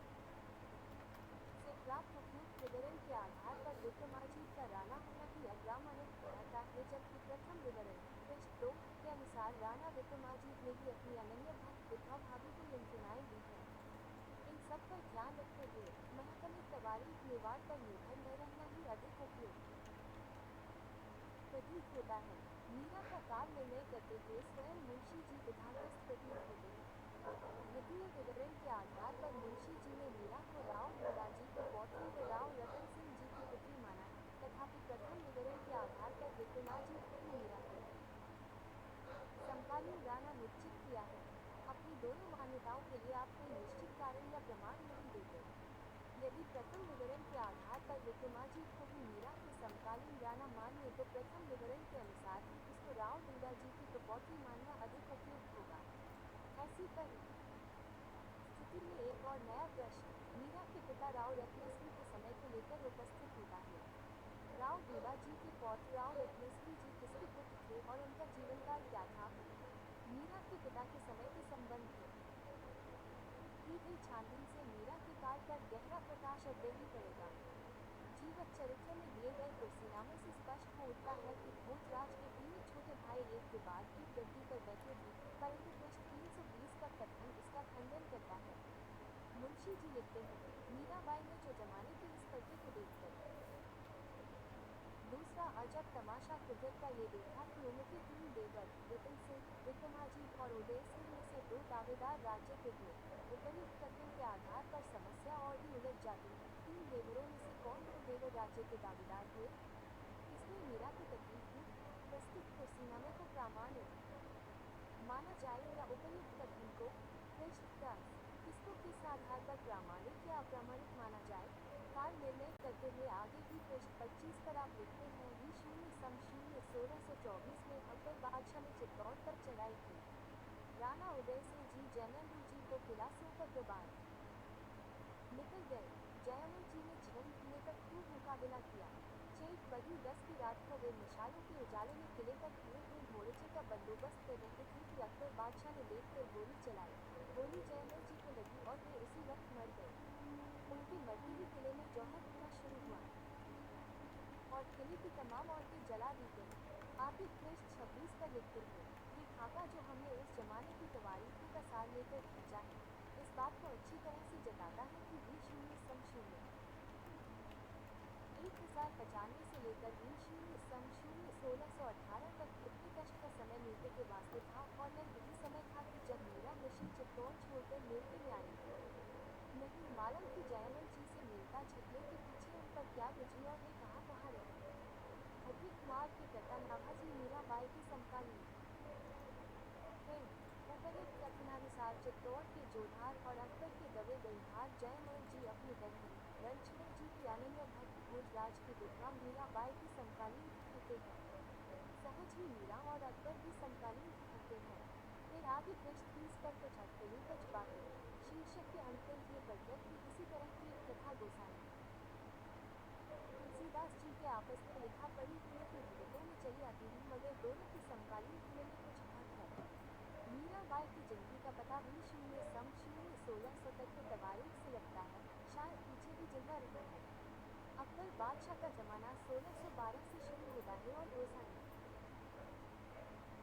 से प्राप्त उपयुक्त विवरण के आधार पर विक्रमाजीत का राणा होना ही अग्रामानुज कहता है, जबकि प्रथम विवरण पृष्ठ 2 के अनुसार राणा विक्रमाजीत ने ही अपनी अनन्य भक्त विधवा भाभी को यंत्रणाएं दी हैं। इन सब पर ध्यान रखते हुए महकमे तवारीख मेवाड़ पर निर्भर न रहना ही अधिक उपयुक्त प्रतीत होता है। मीरा का काल निर्णय करते हुए स्वयं मुंशी जी विधाग्रस्त प्रतीत होते हैं। द्वितीय विवरण के आधार पर मुंशी जी ने मीरा को राव दूलाजी के पौत्र व राव रतन सिंह जी की पुत्री माना है, तथापि प्रथम विवरण के आधार पर विक्रमाजीत को ही मीरा के समकालीन राणा निश्चित किया है। अपनी दोनों मान्यताओं के लिए आप कोई निश्चित कारण या प्रमाण नहीं देते। यदि प्रथम विवरण के आधार पर विक्रमाजीत को भी मीरा के समकालीन राणा मानिए तो प्रथम विवरण के अनुसार उसको राव दूलाजी की प्रपौत्री मानना अधिक उपयुक्त होगा। ऐसी परिस्थिति में एक और नया प्रश्न मीरा के पिता राव रत्नश्री के समय को लेकर उपस्थित होता है। राव दूलाजी के पौत्र राव रत्नश्री जी किसके पुत्र थे और उनका जीवनकाल क्या था? मीरा के पिता के समय के संबंध में की गई छानबीन से मीरा के काल पर गहरा प्रकाश अब ही पड़ेगा। जी जीवत चरित्र में दिए गए कुर्सीनामों से स्पष्ट हो उठता है कि भोजराज के तीनों छोटे भाई एक के बाद एक गद्दी पर बैठे थे, परंतु पृष्ठ 320 का कथन इसका खंडन करता है। मुंशी जी लिखते हैं, मीराबाई ने जो जमाने के इस पर्दे को देखकर दूसरा अजब तमाशा कुदरत का ये देखा कि उनके के तीन देवर विपिन सिंह, विक्रमाजीत और उदय सिंह में से दो दावेदार राज्य के थे। उपयुक्त कथन के आधार पर समस्या और भी उलझ जाती है। तीन देवरों में से कौन दो देवर राज्य के दावेदार हुए? किसने मीरा की तकलीफ दी? प्रस्तुत कुर्सीनामे को प्रामाणिक माना जाए या उपयुक्त कथन को? पृष्ठ 10। किसको किस आधार पर प्रामाणिक या अप्रामाणिक माना जाए? काल निर्णय करते हुए आगे भी पृष्ठ 25 पर आप लिखते हैं, वी 1624 में अकबर बादशाह ने चित्तौड़ पर चढ़ाई की। राणा उदय सिंह जी जयनंद जी को किला सौंपकर दरबार निकल गए। जयमल जी ने जीवन जीने तक खूब मुकाबला किया। चेत बड़ी 10 की रात को वे मशालों के उजाले में किले पर खड़े हुए घोड़चे का बंदोबस्त कर रहे थे कि अकबर बादशाह ने देखकर गोली चलाई। गोली जयमल जी को लगी और वे उसी वक्त मर गए। उनकी मरते ही किले में जौहर होना शुरू हुआ और किले की तमाम औरतें जला दी गईं। आगे पृष्ठ 26 पर लिखते हैं, ये खाका जो हमने उस जमाने की तवारीखों का सार लेकर खींचा है, इस बात को अच्छी तरह से जताता है कि वी 1095 से लेकर वी 1618 तक इतने कष्ट का समय मिलते के वास्ते था, और न यही समय था कि जब मीरा ऋषि चित्तौड़ छोड़कर मिलते में आई। नहीं मालूम कि जयमल जी से मिलता झगड़े के पीछे उन पर क्या गुजरी और वे कहाँ रहे। खत्री कुमार के पिता नाभाजी मीराबाई की समकालीन थे। उपयुक्त कथनानुसार चित्तौड़ के जोधार और अकबर के दबे गईहार जयमल जी अपनी बहन रणछोड़ जी की अनन्य भक्त भोजराज की विधवा मीराबाई की समकालीन होते हैं। सहज ही मीरा और अकबर भी समकालीन होते हैं। फिर आगे पृष्ठ 30 पर कुछ अटकलों बातें शीर्षक के अंत में ये पढ़कर कि इसी तरह की एक कथा गोसाई तुलसीदास जी के आपस में लिखा पढ़ी हुई के विगतों में चली आती है, मगर दोनों की समकालीन होने में कुछ फर्क है। मीराबाई की जिंदगी का पता वी 1600 तक के तवारीख से लगता है, शायद पीछे भी जिंदा रही है। अकबर बादशाह का जमाना 1612 से शुरू होता है और गोसाई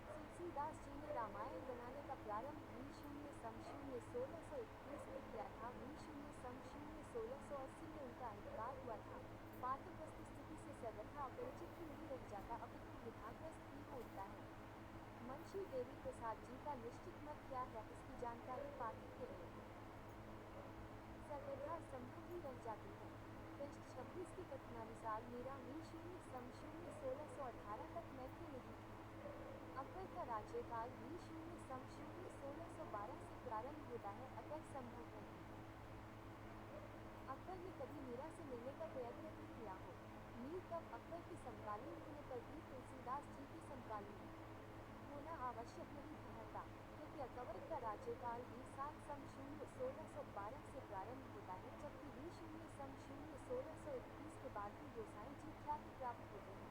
तुलसीदास जी ने रामायण बनाने का प्रारंभ वी 1621 में किया था। वी 1680 में उनका इंतकाल हुआ था। पाठक वस्तुस्थिति से सर्वथा अपरिचित ही नहीं रह जाता, अपितु विभाग्रस्त ही हो उठता है। मुंशी देवी प्रसाद जी का निश्चित मत क्या है, इसकी जानकारी पाठक के लिए सर्वथा संभव ही रह जाती है। पृष्ठ 26 के कथनानुसार मीरा वी 1618 तक मैत्री में थी। अकबर का राज्यकाल वी 1612 से प्रारंभ होता है, अगर संभव है कि अकबर ने कभी मीरा से मिलने का प्रयत्न भी किया हो। मीर तब अकबर की समकालीन होने पर भी तुलसीदास जी की समकालीन होना आवश्यक नहीं ठहरता, क्योंकि अकबर का राज्यकाल वी 1612 से प्रारंभ होता है, जबकि वी 1621 के बाद भी गोसाई जी ख्याति प्राप्त होते हैं।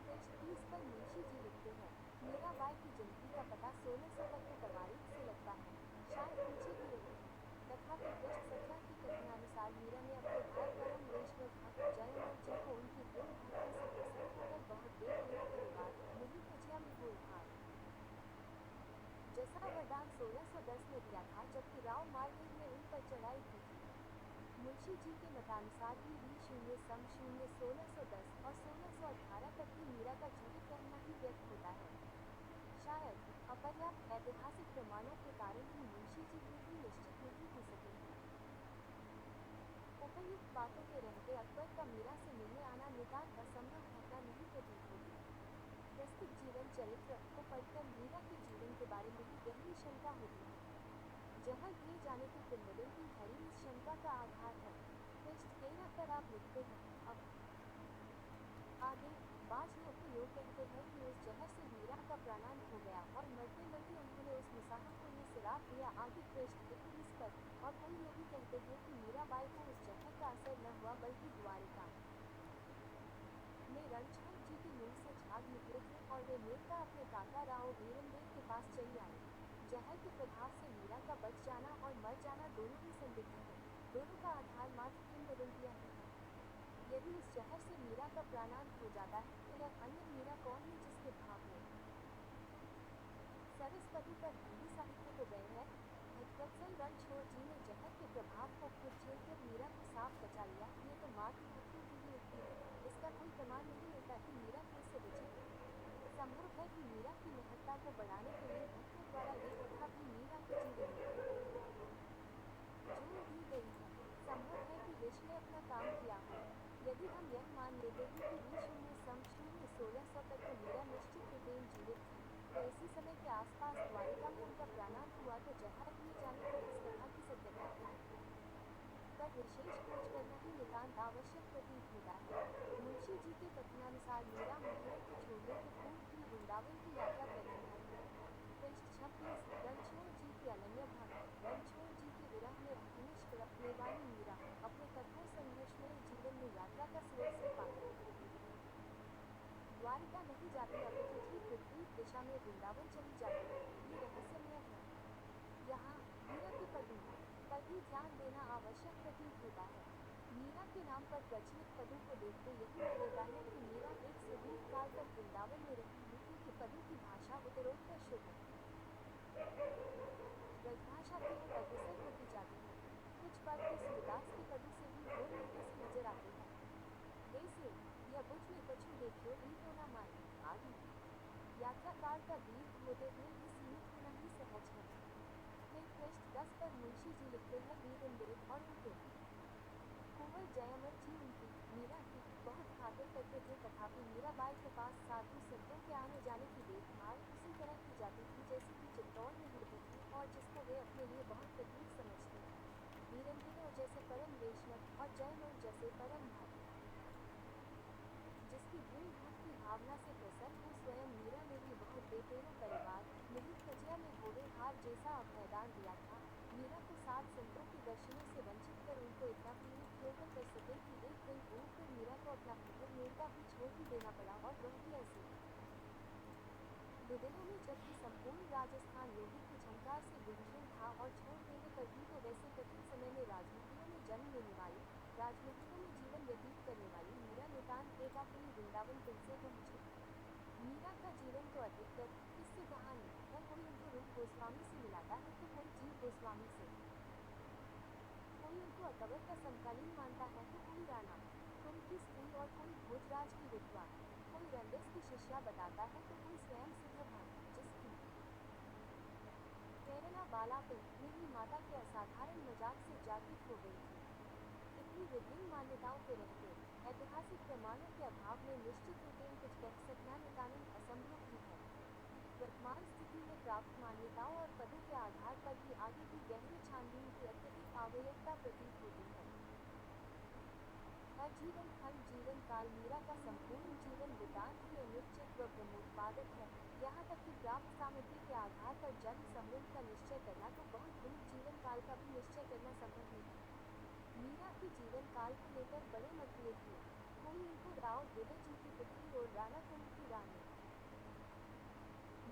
पृष्ठ 30 पर मुंशी जी लिखते हैं, मीराबाई की जिंदगी का पता 1600 तक के तवारीख से लगता है, शायद पीछे भी रही। तथापि पृष्ठ 17 के कथनानुसार मीरा ने अपने भाई परम वैष्णव भक्त जयमल जी को उनकी प्रेम भक्ति से प्रसन्न होकर बहुत देर लेने के बाद मुनि कजिया में हो उठार जैसा वरदान 1610 में दिया था, जबकि राव मालवीय ने उन पर चढ़ाई की थी। मुंशी जी के मतानुसार भी वी 1610 और 1618 तक की मीरा का जीवित रहना ही व्यक्त होता है। शायद अपर्याप्त ऐतिहासिक प्रमाणों के कारण ही मुंशी जी भी निश्चित नहीं हो सके हैं। उपयुक्त बातों के रहते अकबर का मीरा से मिलने आना नितांत असंभव घटना नहीं प्रतीत होती। प्रस्तुत जीवन चरित्र को पढ़कर मीरा के जीवन के बारे में भी गहरी शंका होती है। जहाँ दिए जाने की किंवदंती भरी इस शंका का आधार है। पृष्ठ 13 पर आप लिखते हैं, अब आगे बाज ने उपयोग कहते हैं कि उस जहर से मीरा का प्राणांत हो गया और मरते मरते उन्होंने उस मुसाफिर को ये सिराप दिया। आगे पृष्ठ 21 पर, और कोई ये भी कहते हैं कि मीराबाई को उस जहर का असर न हुआ, बल्कि द्वारिका में रणछोड़ जी के मुंह से झाग निकले थे और वे मृतका अपने काका राव वीरमदेव के पास चली आई। जहर के प्रभाव से मीरा का बच जाना और मर जाना दोनों ही संदिग्ध है। दोनों का आधार मात्र किंवदंतियां हैं। यदि उस जहर से मीरा का प्राणांत हो जाता है तो यह अन्य मीरा कौन है जिसके भाव में सरस्वती पर हिंदी साहित्य को गए है। भक्तवत्सल रणछोड़ जी ने जहर के प्रभाव को खुद झेलकर मीरा को साफ बचा लिया। ये तो मात्र भक्तों की ही उक्ति है, इसका कोई प्रमाण नहीं मिलता कि मीरा फिर से बची। संभव है कि मीरा की महत्ता को बढ़ाने के लिए भक्तों द्वारा ये कथा भी मीरा के जीवन में जोड़ दी गई है। संभव है कि ऋषि ने अपना काम किया हो। यदि हम यह मान लेते हैं कि बी शून्य सम शून्य 1600 तक तो मीरा निश्चित रूपेण जीवित थी, तो इसी समय के आसपास द्वारिका में उनका प्राणांत हुआ तो जहर पिए जाने पर इस कथा की सत्यता पर विशेष खोज करना ही नितांत आवश्यक प्रतीत होता है। मुंशी जी के कथनानुसार मीरा मथुरा को छोड़ने के पूर्व भी वृंदावन की यात्रा कर रही है। पृष्ठ 26 रणछोड़ जी की अनन्य भक्त रणछोड़ जी के विरह में अग्निष्ट रखने वाली मीरा अपने कठोर संघर्षमय जीवन में यात्रा का स्रोत से पाकर द्वारिका नहीं जाती अपितु ठीक विपरीत दिशा में वृंदावन चली जाती है। ये रहस्यमय है। यहाँ मीरा के पदों पर भी ध्यान देना आवश्यक प्रतीत होता है। मीरा के नाम पर प्रचलित पदों को देखते यही मिल लेता है कि मीरा एक सुदीर्घ काल तक वृंदावन में रही है, क्योंकि पदों की भाषा उत्तरोत्तर शुद्ध ब्रजभाषा की ओर अग्रसर होती जाती है। कुछ पद तो सूरदास के पदों से भी घोर मिलते से नजर आते हैं। जैसे यह बुझ में कछु देखियो री तो न माने आदि। यात्रा काल का दीर्घ होते हुए भी सीमित होना ही सहज है। फिर पृष्ठ 10 पर मुंशी जी लिखते हैं वीरेंद्र और उनके कुंवर जयमल जी उनकी मीरा की बहुत खातिर करते थे, तथापि मीराबाई के पास साधु संतों के आने जाने की देखभाल उसी तरह की जाती थी जैसे कि चित्तौड़ में होती थी और जिसको वे अपने लिए बहुत प्रतीक समझते। वीरेंद्र जैसे परम वैष्णव और जयमल जैसे परम भक्त जिसकी दृढ़ भक्ति भावना से प्रसन्न हो स्वयं मीरा ने भी बहुत बेटेरों परिवार मिलित कजिया में होवे हार जैसा अभयदान दिया था। मीरा को सात संतों के दर्शनों से वंचित कर उनको इतना पीड़ित क्यों कर सके कि एक दिन भूख कर मीरा को अपना पुत्र मेड़का भी छोड़ ही देना पड़ा और वह भी ऐसे दिनों में जबकि संपूर्ण राजस्थान लोगों की झंकार से गुंजन था और छोड़ देने पर भी तो वैसे कठिन समय में राजमहलों में जन्म लेने वाली राजमहलों में जीवन व्यतीत करने वाली मीरा नितांत एकाकिनी वृंदावन फिर से पहुंची। मीरा का जीवन तो अधिकतर किस्से कहानी है, कोई उनको रूप गोस्वामी से मिलाता है तो कोई जीव गोस्वामी से, कोई उनको अकबर का समकालीन मानता है तो कोई राणा कुंभ की स्त्री और कोई भोजराज की विधवा, कोई रंडेस की शिष्या बताता है तो कोई स्वयं सिद्धभान जिसकी प्रेरणा बालापन में ही माता के असाधारण मजाक से जागृत हो गई थी। इतनी विभिन्न मान्यताओं के रहते ऐतिहासिक प्रमाणों के अभाव में निश्चित रूपेण कुछ कह सकना नितानंद असंभव ही है। वर्तमान स्थिति में प्राप्त मान्यताओं और पदों के आधार पर भी आगे की गहरी छानबीन की अत्यधिक आवश्यकता प्रतीत होती है। आजीवन खंड जीवन काल मीरा का संपूर्ण जीवन वृतांत ही अनिश्चित व ब्रह्मोत्पादक है। यहाँ तक कि प्राप्त सामग्री के आधार पर जन्म समृद्ध का निश्चय करना तो बहुत दूर जीवन काल का भी निश्चय करना संभव नहीं। मीरा के जीवन काल को लेकर बड़े मतभेद थे। कोई इनको राव हृदय जी की पुत्री और राणा कुंभ की रानी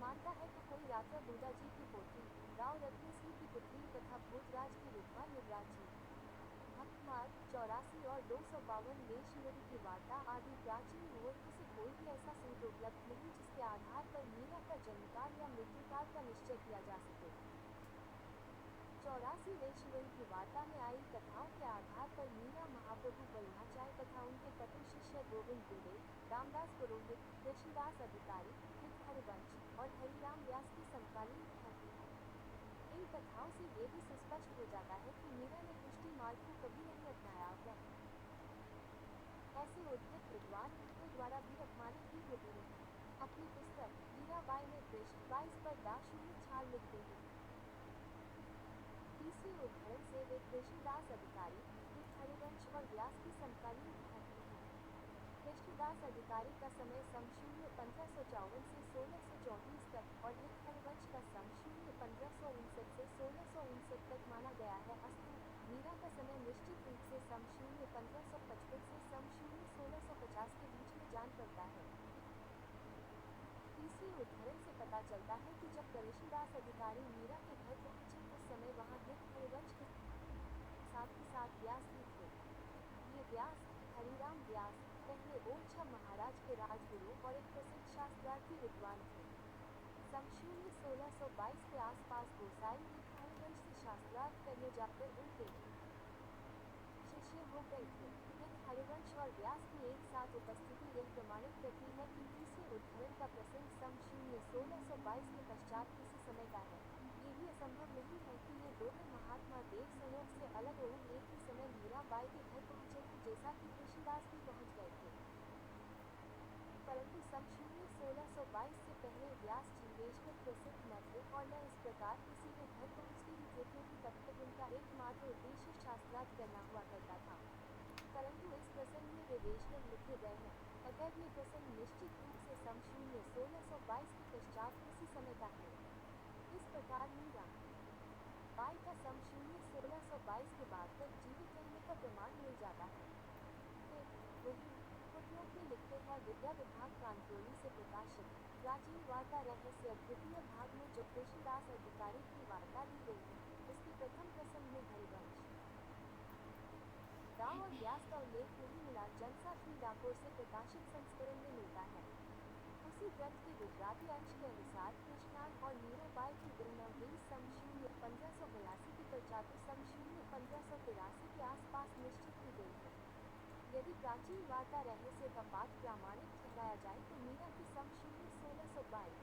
मानता है तो कोई राजा दूजा जी की पोती राव रत्नेश्वरी की पुत्री तथा भोजराज की विधवा युवराज जी भक्तमार्ग 84 और 252 लेशवरी की वार्ता आदि प्राचीन मुहूर्त से कोई भी ऐसा सूत्र उपलब्ध नहीं जिसके आधार पर मीरा का जन्मकाल या मृत्युकाल का निश्चय किया जा सके। 84 लेशवरी की वार्ता में आई कथाओं के आधार पर मीरा महाप्रभु बल्लाचार्य तथा उनके कटु शिष्य गोविंद दुबे, रामदास पुरोहित, कृष्णदास अधिकारी, हित हरिवंश और हरिराम व्यास की समकालीन कहती है। इन कथाओं से ये भी सुस्पष्ट हो जाता है कि मीरा ने पुष्टि मार्ग को कभी नहीं अपनाया है। ऐसे उद्धत विद्वान भक्तों द्वारा भी अपमानित ही होती रही। अपनी पुस्तक मीराबाई में पृष्ठ 22 पर दाशून्य छाल लिखते हैं। तीसरे उद्धरण से वे कृष्णदास अधिकारी, हित हरिवंश और व्यास की समकालीन कहती हैं। कृष्णदास अधिकारी का समय सम 1554 से 1634 तक और हित हरिवंश का सम 1559 से 1659 तक माना गया है। अस्तु मीरा का समय निश्चित रूप से सम 1555 से सम 1650 के बीच में जान पड़ता है। तीसरे उद्धरण से पता चलता है कि जब कृष्णदास अधिकारी मीरा के घर पहुंचे उस समय वहां हित हरिवंश के साथ व्यास भी थे। ये व्यास हरिराम व्यास पहले ओरछा महाराज के राजगुरु और एक प्रसिद्ध शास्त्रार्थी विद्वान थे। सन 1622 के आसपास गोसाई एक हरिवंश से शास्त्रार्थ करने जाकर उनके शिष्य हो गए थे। फिर हरिवंश और व्यास की एक साथ उपस्थिति यह प्रमाणित करती है कि तीसरे उद्धरण का प्रसंग सन 1622 के पश्चात किसी समय का है। ये भी असंभव नहीं है कि ये दोनों महात्मा देव संयोग से अलग ओर एक ही समय मीराबाई के घर पहुंचे थे, जैसा कि तुलसीदास भी पहुंच गए थे। परंतु सन 1622 से पहले व्यास जी बेशक प्रसिद्ध न थे और न इस प्रकार किसी के घर पहुंचते ही थे, क्योंकि तब तक उनका एकमात्र उद्देश्य शास्त्रार्थ करना हुआ करता था। परंतु इस प्रसंग में वे बेशक लिखे गए हैं। अगर ये प्रसंग निश्चित रूप से सन 1622 के पश्चात किसी समय का है। इस प्रकार मीरा बाई का सन 1622 के बाद तक जीवित रहने का प्रमाण मिल जाता है। फिर वही फुटनोट में लिखते हैं, विद्या विभाग कानपुरी से प्रकाशित प्राचीन वार्ता रहस्य द्वितीय भाग में जो तुलसीदास अधिकारी की वार्ता दी गई है, उसके प्रथम प्रसंग में हरिवंश राव और व्यास का उल्लेख नहीं मिला। जनसाथी डाकोर से प्रकाशित संस्करण में मिलता है। उसी ग्रंथ के गुजराती अंश के अनुसार कृष्णान और मीराबाई की दुर्नवी सन 1582 की प्रचातु सन 1583 के आसपास निश्चित की गई है। यदि प्राचीन वार्ता रहस्य का पाठ प्रामाणिक ठहराया जाए तो मीरा की सन 1622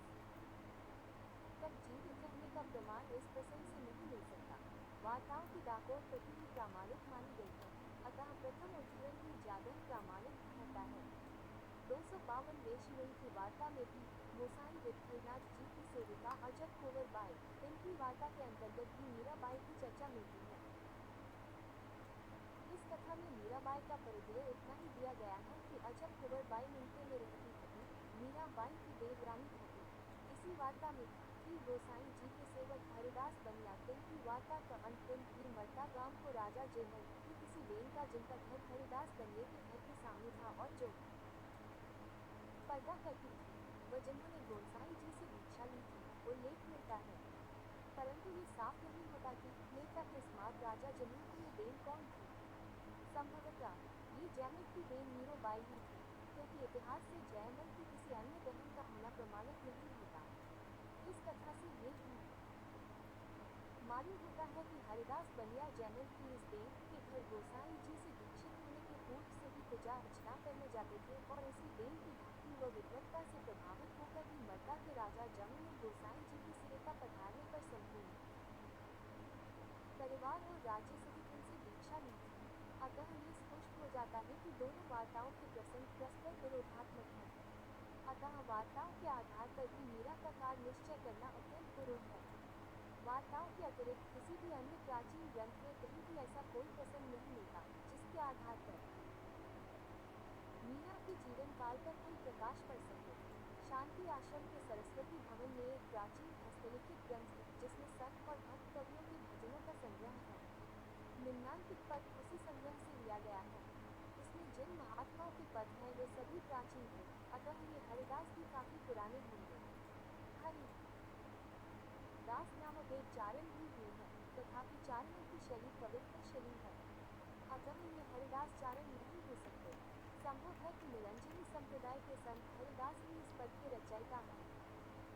तक जीवित रहने का प्रमाण इस प्रसंग से नहीं मिल सकता। वार्ताओं की डाकोर प्रति ही प्रामाणिक मानी गई है, अतः प्रथम उद्धरण ही ज्यादा प्रामाणिक ठहरता है। 252 वेश्मयी की वार्ता में भी गोसाई विठलनाथ जी की सेविका अजब कुंवर बाई, इनकी वार्ता के अंतर्गत भी मीराबाई की चर्चा मिलती है। इस कथा में मीराबाई का परिचय इतना ही दिया गया है कि अजब कुंवर बाई मिलते में रहती थी, मीराबाई की देवरानी थी। इसी वार्ता में श्री गोसाई जी के सेवक हरिदास बनिया की वार्ता का अंतिम भी मरता गांव को राजा जेमल की किसी बेन का, जिनका घर हरिदास बनिए के घर के सामने था और जो पर्दा करती थी, व जिन्होंने गोसाई जी से भिक्षा ली थी, उल्लेख मिलता है। परंतु ये साफ नहीं होता कि नेता किस्मात राजा जमीन की ये बेन कौन थी। संभवतः ये जयमल की बेन मीराबाई ही थी, क्योंकि इतिहास से जयमल की किसी अन्य बहन का होना प्रमाणित नहीं होता। इस कथा से ये भी मालूम होता है कि हरिदास बनिया जयमल की इस बेन के घर गोसाई जी से दीक्षित होने के पूर्व से ही पूजा अर्चना करने जाते थे और इसी बेन की भक्ति व विद्वत्ता से प्रभावित होकर ही मर्दा के राजा जमल ने गोसाई जी की सेविका पधारने पर संपूर्ण परिवार और राज्य सहित उनसे दीक्षा ली थी। अतः ये स्पष्ट हो जाता है कि दोनों वार्ताओं के प्रसंग परस्पर विरोधात्मक हैं। अतः वार्ताओं के आधार पर भी मीरा का काल निश्चय करना अत्यंत दुरूह है। वार्ताओं के अतिरिक्त किसी भी अन्य प्राचीन ग्रंथ में कहीं भी ऐसा कोई प्रसंग नहीं मिलता, जिसके आधार पर मीरा के जीवन काल पर कोई प्रकाश पड़ सके। शांति आश्रम के सरस्वती भवन में एक प्राचीन हस्तलिखित ग्रंथ है, जिसमें संत और भक्त कवियों के भजनों का संग्रह है। निम्नांकित पद उसी संग्रह से लिया गया है। इसमें जिन महात्माओं के पद हैं वे सभी प्राचीन हैं, अतः ये हरिदास भी काफी पुराने होंगे। हरि दास नामक एक चारण भी हुए हैं, तथापि चारणों की शैली पवित्र शैली है, अतः ये हरिदास चारण नहीं हो सकते। संभव है कि निरंजनी संप्रदाय के संत हरिदास ही इस पद के रचयिता हैं।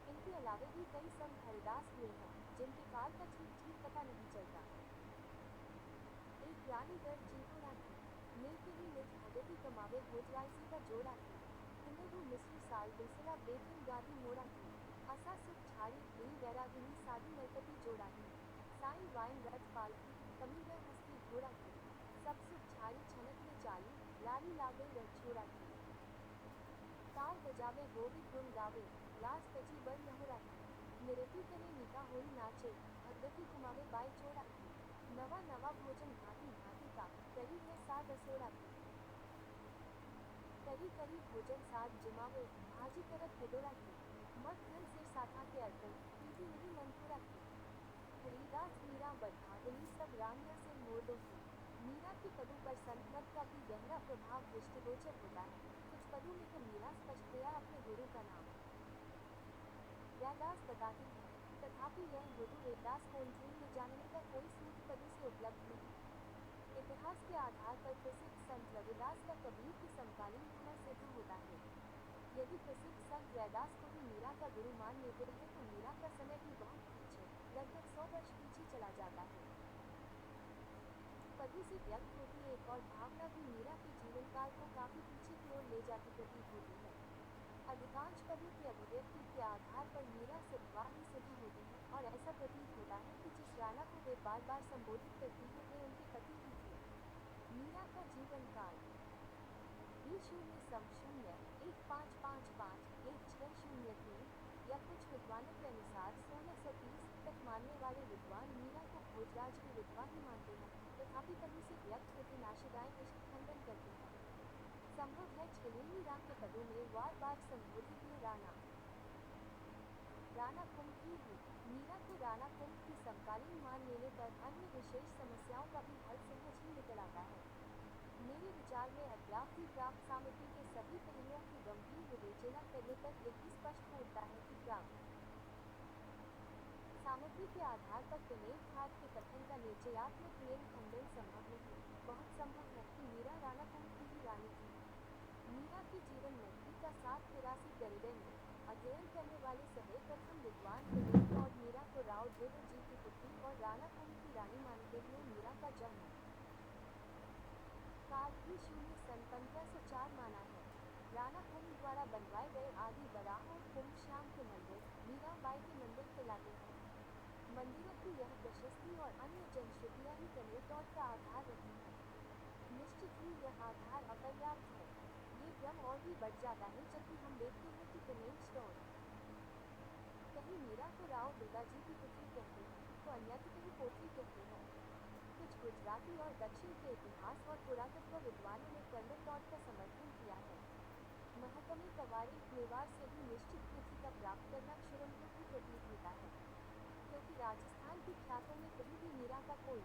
इनके अलावे भी कई संत हरिदास हुए हैं, जिनके काल का ठीक पता नहीं चलता। एक रानी दर जिनकोड़ा थी, मिलके ही निज भगति कमावे भोजराइसी का जोड़ा थी। इन्हें मिस्र साल बिसला बेथन गादी मोड़ा थी। असा सुख छाड़ी दिल वैरागिनी साधी नरपति जोड़ा थी। साई वाइन रथ पालकी कमी वह हस्ती घोड़ा थी। सब सुख छाड़ी छनक में चाली लाली लागे रथ छोड़ा थी। तार बजावे गोविंद गुण गावे लाज कची बड़ लहोरा थी। निरति करे निका होई नाचे भगवती कुमावे बाई चोड़ा थी। नवा नवा भोजन भांति भांति का करी है साध असोड़ा थी। करी करी भोजन साध जमावे भाजी करत हिडोरा थी। मत धन सिर साथा के अर्पण प्रीति नहीं मंथोरा थी। हरिदास मीरा बदभागिनी सब रानिया से मोड़ो थी। मीरा के पदों पर संत पद का भी गहरा प्रभाव दृष्टिगोचर होता है। कुछ पदों में तो मीरा स्पष्टतया अपने गुरु का नाम रैदास बताती है, तथापि यह गुरु रैदास को उनके जानने का कोई सूत्र पदों से उपलब्ध नहीं। इतिहास के आधार पर प्रसिद्ध संत रविदास का कबीर की समकालीन होना सिद्ध होता है। यदि प्रसिद्ध संत रैदास को भी मीरा का गुरु मान लेते हैं तो मीरा का समय भी बहुत पीछे, लगभग 100 वर्ष पीछे चला जाता है। पति से व्यक्त होती एक और भावना भी मीरा के जीवन काल को काफी पीछे की ओर ले जाती प्रतीत होती है। अधिकांश कवियों की अभिव्यक्ति के आधार पर मीरा सद्भाव ही सिद्ध होती है और ऐसा प्रतीत होता है कि जिस राणा को वे बार बार संबोधित करती है वे उनके पति ही थे। मीरा का जीवन काल B0 1555 1603 या कुछ विद्वानों के अनुसार 1630 तक मानने वाले विद्वान मीरा को भोजराज की विधवा ही मानते हैं, तथापि कवि से व्यक्त होती नाशिदाएं इसका खंडन करते हैं। संभव है छलेली राग के पदों में बार बार संबोधित ये राणा कुंभ ही हो। मीरा को राणा कुंभ की समकालीन मान लेने पर अन्य विशेष समस्याओं का भी हल सहज ही निकल आता है। मेरे विचार में अद्यावधि प्राप्त सामग्री के सभी पहलुओं की गंभीर विवेचना करने पर यही स्पष्ट हो उठता है कि प्राप्त सामग्री के आधार पर कनेर खाद के कथन का निश्चयात्मक खंडन संभव नहीं। बहुत संभव है कि मीरा राणा कुंभ की ही रानी थी। मीरा के जीवन नगरी का 783 गरुड़े में अध्ययन करने वाले सदैव प्रथम विद्वान कनेर और मीरा को राव देवर जी की पुत्री और राणा कुंभ की रानी मानते हुए मीरा का जन्म काल B0 सन 1504 माना है। राणा कुंभ द्वारा बनवाए गए आदि बराह और कुंभ श्याम के मंदिर मीराबाई के मंदिर कहलाते हैं। मंदिरों की यह प्रशस्ति और अन्य जनश्रुतियां ही कनेर तौर का आधार रही हैं। निश्चित ही यह आधार अपर्याप्त है। ये भ्रम और भी बढ़ जाता है जब भी हम देखते हैं कि कनेर स्टोन कहीं मीरा को राव दुर्गाजी की पुत्री कहते हैं तो अन्यत्र कहीं पोथी कहते हैं। कुछ गुजराती और दक्षिण के इतिहास और पुरातत्व विद्वानों ने कर्नल तौर का समर्थन किया है। महकमे कवारे मेवाड़ से भी निश्चित तिथि का प्राप्त करना क्षुरंभर ही प्रतीत होता है, क्योंकि राजस्थान की ख्यातों में कहीं भी मीरा का कोई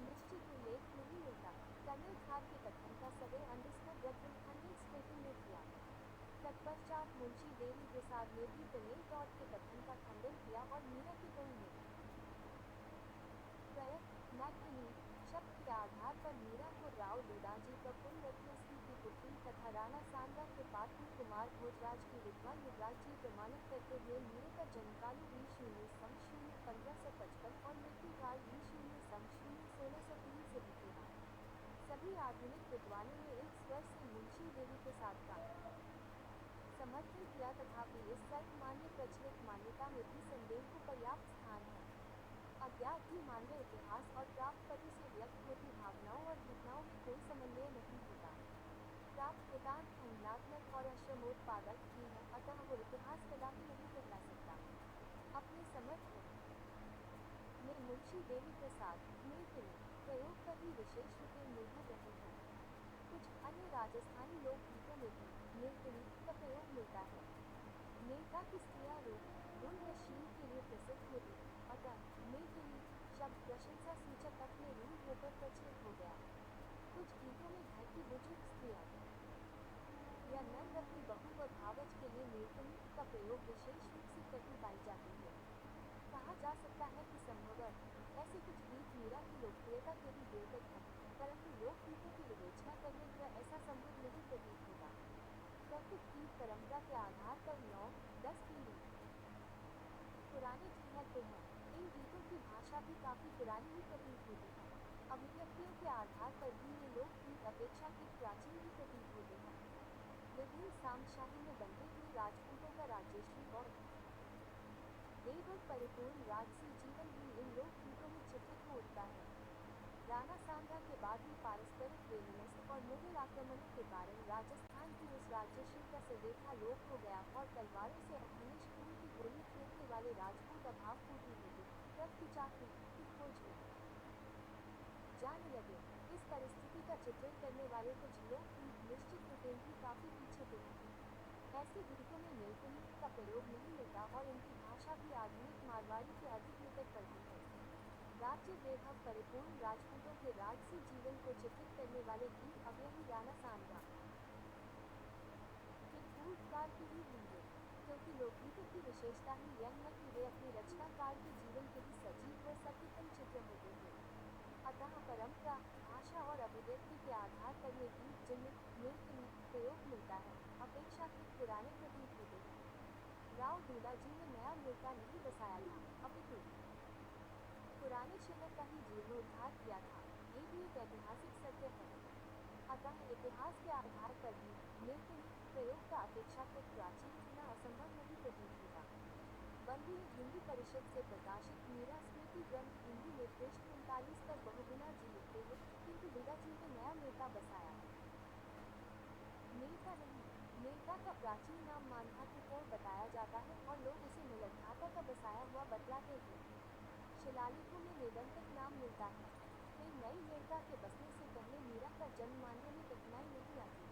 निश्चित उल्लेख नहीं मिलता। कर्नल खार के कथन का सदैव अंडरस्टूड स्टेटिंग ने किया। तत्पश्चात मुंशी देवी प्रसाद ने भी कनेर तौर के कथन का खंडन किया और मीरा के गुण में प्रयत मैकनी शब्द के आधार पर मीरा को राव दुर्गाजी का पुनरत्नस्वी की पुत्री तथा राणा सांगा के पात्र कुमार भोजराज की विधवा युवराज जी प्रमाणित करते हुए मीरे का जन्मकाल B0 सम 1555 और मृत्युकाल B0 सम 1603 से भी किया। सभी आधुनिक विद्वानों ने एक स्वर से मुंशी देवी प्रसाद का समर्थन किया, तथापि इस सर्वमान्य प्रचलित मान्यता में भी संदेह को पर्याप्त स्थान है। अज्ञात ही मानवीय इतिहास और प्राप्त पति से व्यक्त होती भावनाओं और घटनाओं में कोई समन्वय नहीं होता। प्राप्त वृतांत खंडनात्मक और आश्रमोत्पादक ही है, अतः वो इतिहास कदापि नहीं कहला सकता। अपने समर्थ में मुंशी देवी प्रसाद नीलकणी प्रयोग पर ही विशेष रूप निर्भर रहे हैं। कुछ अन्य राजस्थानी लोकगीतों में भी नीलकणी का प्रयोग मिलता है। नेता की स्त्रियां रूप गुण व शील के लिए प्रसिद्ध होती, अतः नीलकणी शब्द प्रशंसा सूचक अर्थ में रूढ़ होकर प्रचलित हो गया। कुछ गीतों में घर की बुजुर्ग स्त्रियां या नर अपनी बहू व भावज के लिए नीलकणी का प्रयोग विशेष रूप से करती पाई जाती है। कहा जा सकता है कि संभवतः ऐसे कुछ गीत मीरा की लोकप्रियता के भी द्योतक हैं, परंतु लोकगीतों की विवेचना करने पर ऐसा संभव नहीं प्रतीत होता। कौतुक गीत परंपरा के आधार पर 9-10 पीढ़ी पुराने ठहरते हैं। इन गीतों की भाषा भी काफी पुरानी ही प्रतीत होती है। अभिव्यक्तियों के आधार पर भी ये लोकगीत अपेक्षाकृत प्राचीन ही प्रतीत होते हैं। विभिन्न साम्राज्य में बंधे हुए राजपूतों का राजश्री और वैभव परिपूर्ण राजसी जीवन भी इन लोकगीतों में चित्रित हो उठता है। राणा सांगा के बाद ही पारस्परिक वेमनस्थ और मुगल आक्रमणों के कारण राजस्थान की उस राज्यश्री का सर्वथा लोप हो गया और तलवारों से अफगानिश खून की गोली फेंकने वाले राजपूत अभाव पूर्ति हेतु रक्त की चाकू की खोज में जाने लगे। इस परिस्थिति का चित्रण करने वाले कुछ लोकगीत निश्चित रूपेण ही काफी पीछे थे। ऐसे गीतों में नीलकणी का प्रयोग नहीं मिलता और इनकी भाषा भी आधुनिक मारवाड़ी के अधिक निकट पड़ती है। राज्य वैभव परिपूर्ण राजपूतों के राजसी जीवन को चित्रित करने वाले गीत अवयवी राणा सांगा के पूर्व काल के ही होंगे, क्योंकि लोकगीतों की विशेषता ही यह है कि वे अपने रचनाकार के जीवन के ही सजीव व सत्यतम चित्र होते हैं। अतः परम अभिव्यक्ति के आधार पर नेति जन्म नेति प्रयोग मिलता है अपेक्षाकृत पुराने प्रतीक होते हैं। राव दूलाजी ने नया नेता नहीं बसाया था अपितु पुराने शहर का ही जीर्णोद्धार किया था। ये भी एक ऐतिहासिक सत्य है। अतः इतिहास के आधार पर भी नेति प्रयोग का अपेक्षाकृत प्राचीन होना असंभव नहीं प्रतीत होता। बंदी हिंदी परिषद से प्रकाशित मीरा स्मृति ग्रंथ हिंदी में पृष्ठ 39 पर बहुगुना जी लिखते हैं किंतु दूलाजी ने नया नेता बसाया। नेता नहीं, नेता का प्राचीन नाम मानधातुपूर्ण बताया जाता है और लोग उसे मूलधाता का बसाया हुआ बतलाते हैं। शिलालेखों में निबंधक नाम मिलता है। फिर नई नेता के बसने से पहले मीरा का जन्म मानने में कठिनाई नहीं आती।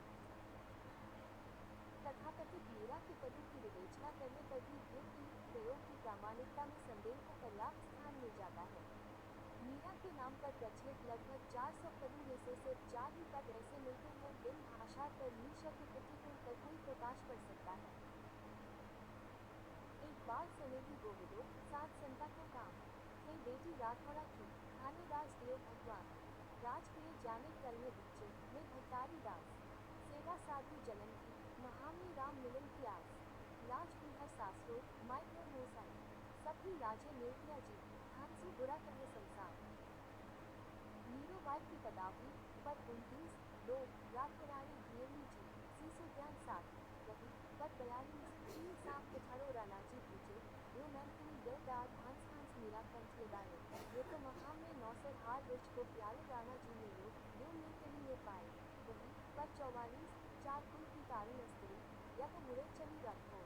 तथाकथित मीरा के पदों की विवेचना करने पर भी प्रयोग की प्रामाणिकता में संदेह को पर्याप्त स्थान मिल जाता है। मीरा के नाम पर प्रचलित लगभग 400 पदों में से सिर्फ 4 ही पद ऐसे मिलते हैं जिन भाषा पर मी शब्द प्रतिकूल पर कोई प्रकाश पड़ सकता है। एक बार सुनेगी गोविदो सात संता को काम है बेटी राठौड़ा की थानेदास देव भगवान राजप्रिय जाने कल में बच्चे में भट्टारी दास सेवा साधु जलन की महामनी राम मिलन की आस लाज बिहार सासरो माइक्रो मोसाई सभी लाजे नेतिया जी धांसू बुरा कहे संसार। मीरो बाई की पदावली पद 29 2 राठौरानी घियरनी जी सीसो ज्ञान 7 रही पद 42 3 साम पिछाड़ो रानाजी पूछे यो मैंथनी गरदार हांस हांस मीरा कंठ लगाए ये तो महामने नौसर हार रिच को प्याले राणा जी ने यो नेतनी ने पाए वही पद 44 चार कुल की कारण स्त्री या तो मुड़े चली राठौर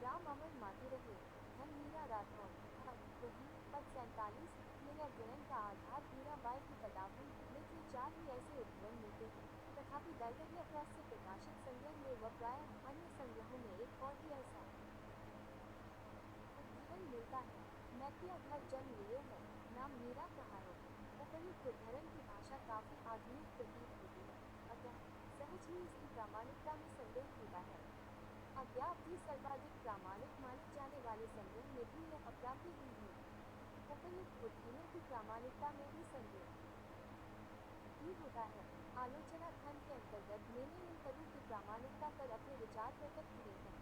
राम अमर माती रहे धन मीरा राठौर वही पद 47 मेरा ग्रहण का आधार मीरा बाई की पदावली में से 4 ही ऐसे उद्धरण मिलते हैं तथापि दैवज्ञ प्रेस से प्रकाशित संग्रह में व प्राय अन्य संग्रहों में एक और भी ऐसा उद्धरण मिलता है। मैथिया घर जन्म लिए है नाम मीरा कहारो उपयुक्त उद्धरण की भाषा काफी आधुनिक प्रतीत होती है अतः सहज ही इसकी प्रामाणिकता में संदेह होता है। अद्यावधि सर्वाधिक प्रामाणिक माने जाने वाले संग्रह में भी यह अप्राप्य ही है। उपयुक्त उद्धरणों की प्रामाणिकता में भी संदेह ही होता है। आलोचना खंड के अंतर्गत मैंने इन पदों की प्रामाणिकता पर अपने विचार प्रकट किए हैं।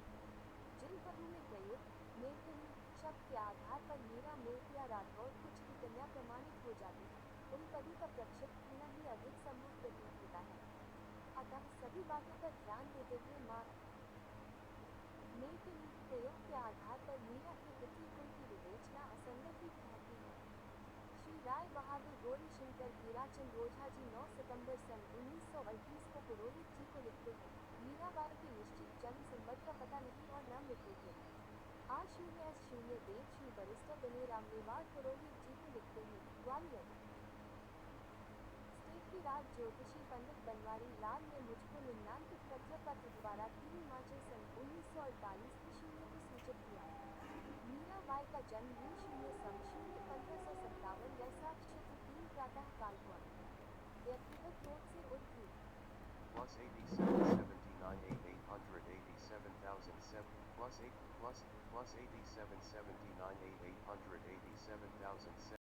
जिन पदों में प्रयुक्त मेलकनी शब्द के आधार पर मीरा मेलकिया राठौर कुछ की कन्या प्रमाणित हो जाती है उन पदों का प्रक्षिप्त होना ही अधिक संभव प्रतीत होता है। अतः सभी बातों पर ध्यान देते हुए मेलकनी प्रयोग के आधार पर मीरा के प्रतिकूल की विवेचना असंगत ही ठहरती है। श्री राय बहादुर गौरी शंकर हीराचंद ओझा जी 9 सितंबर सन 1938 को पुरोहित जी को लिखते हैं मीराबाई के निश्चित जन्म संबंध का पता नहीं और न मृत्यु थे। R0S0 देव श्री बरिस्टर बने रामनिवार पुरोहित जी को लिखते हैं ग्वालियर स्टेट की राज ज्योतिषी पंडित बनवारी लाल ने मुझको निम्नांकित पत्र द्वारा 3 मार्च सन 1948 को शून्य को सूचित किया। मीराबाई का जन्म 0 वैशाख शुक्ल 3 प्रातः काल हुआ। व्यक्तिगत रोग से उद्भूत plus 87 79 887,007 plus 87 79 887,007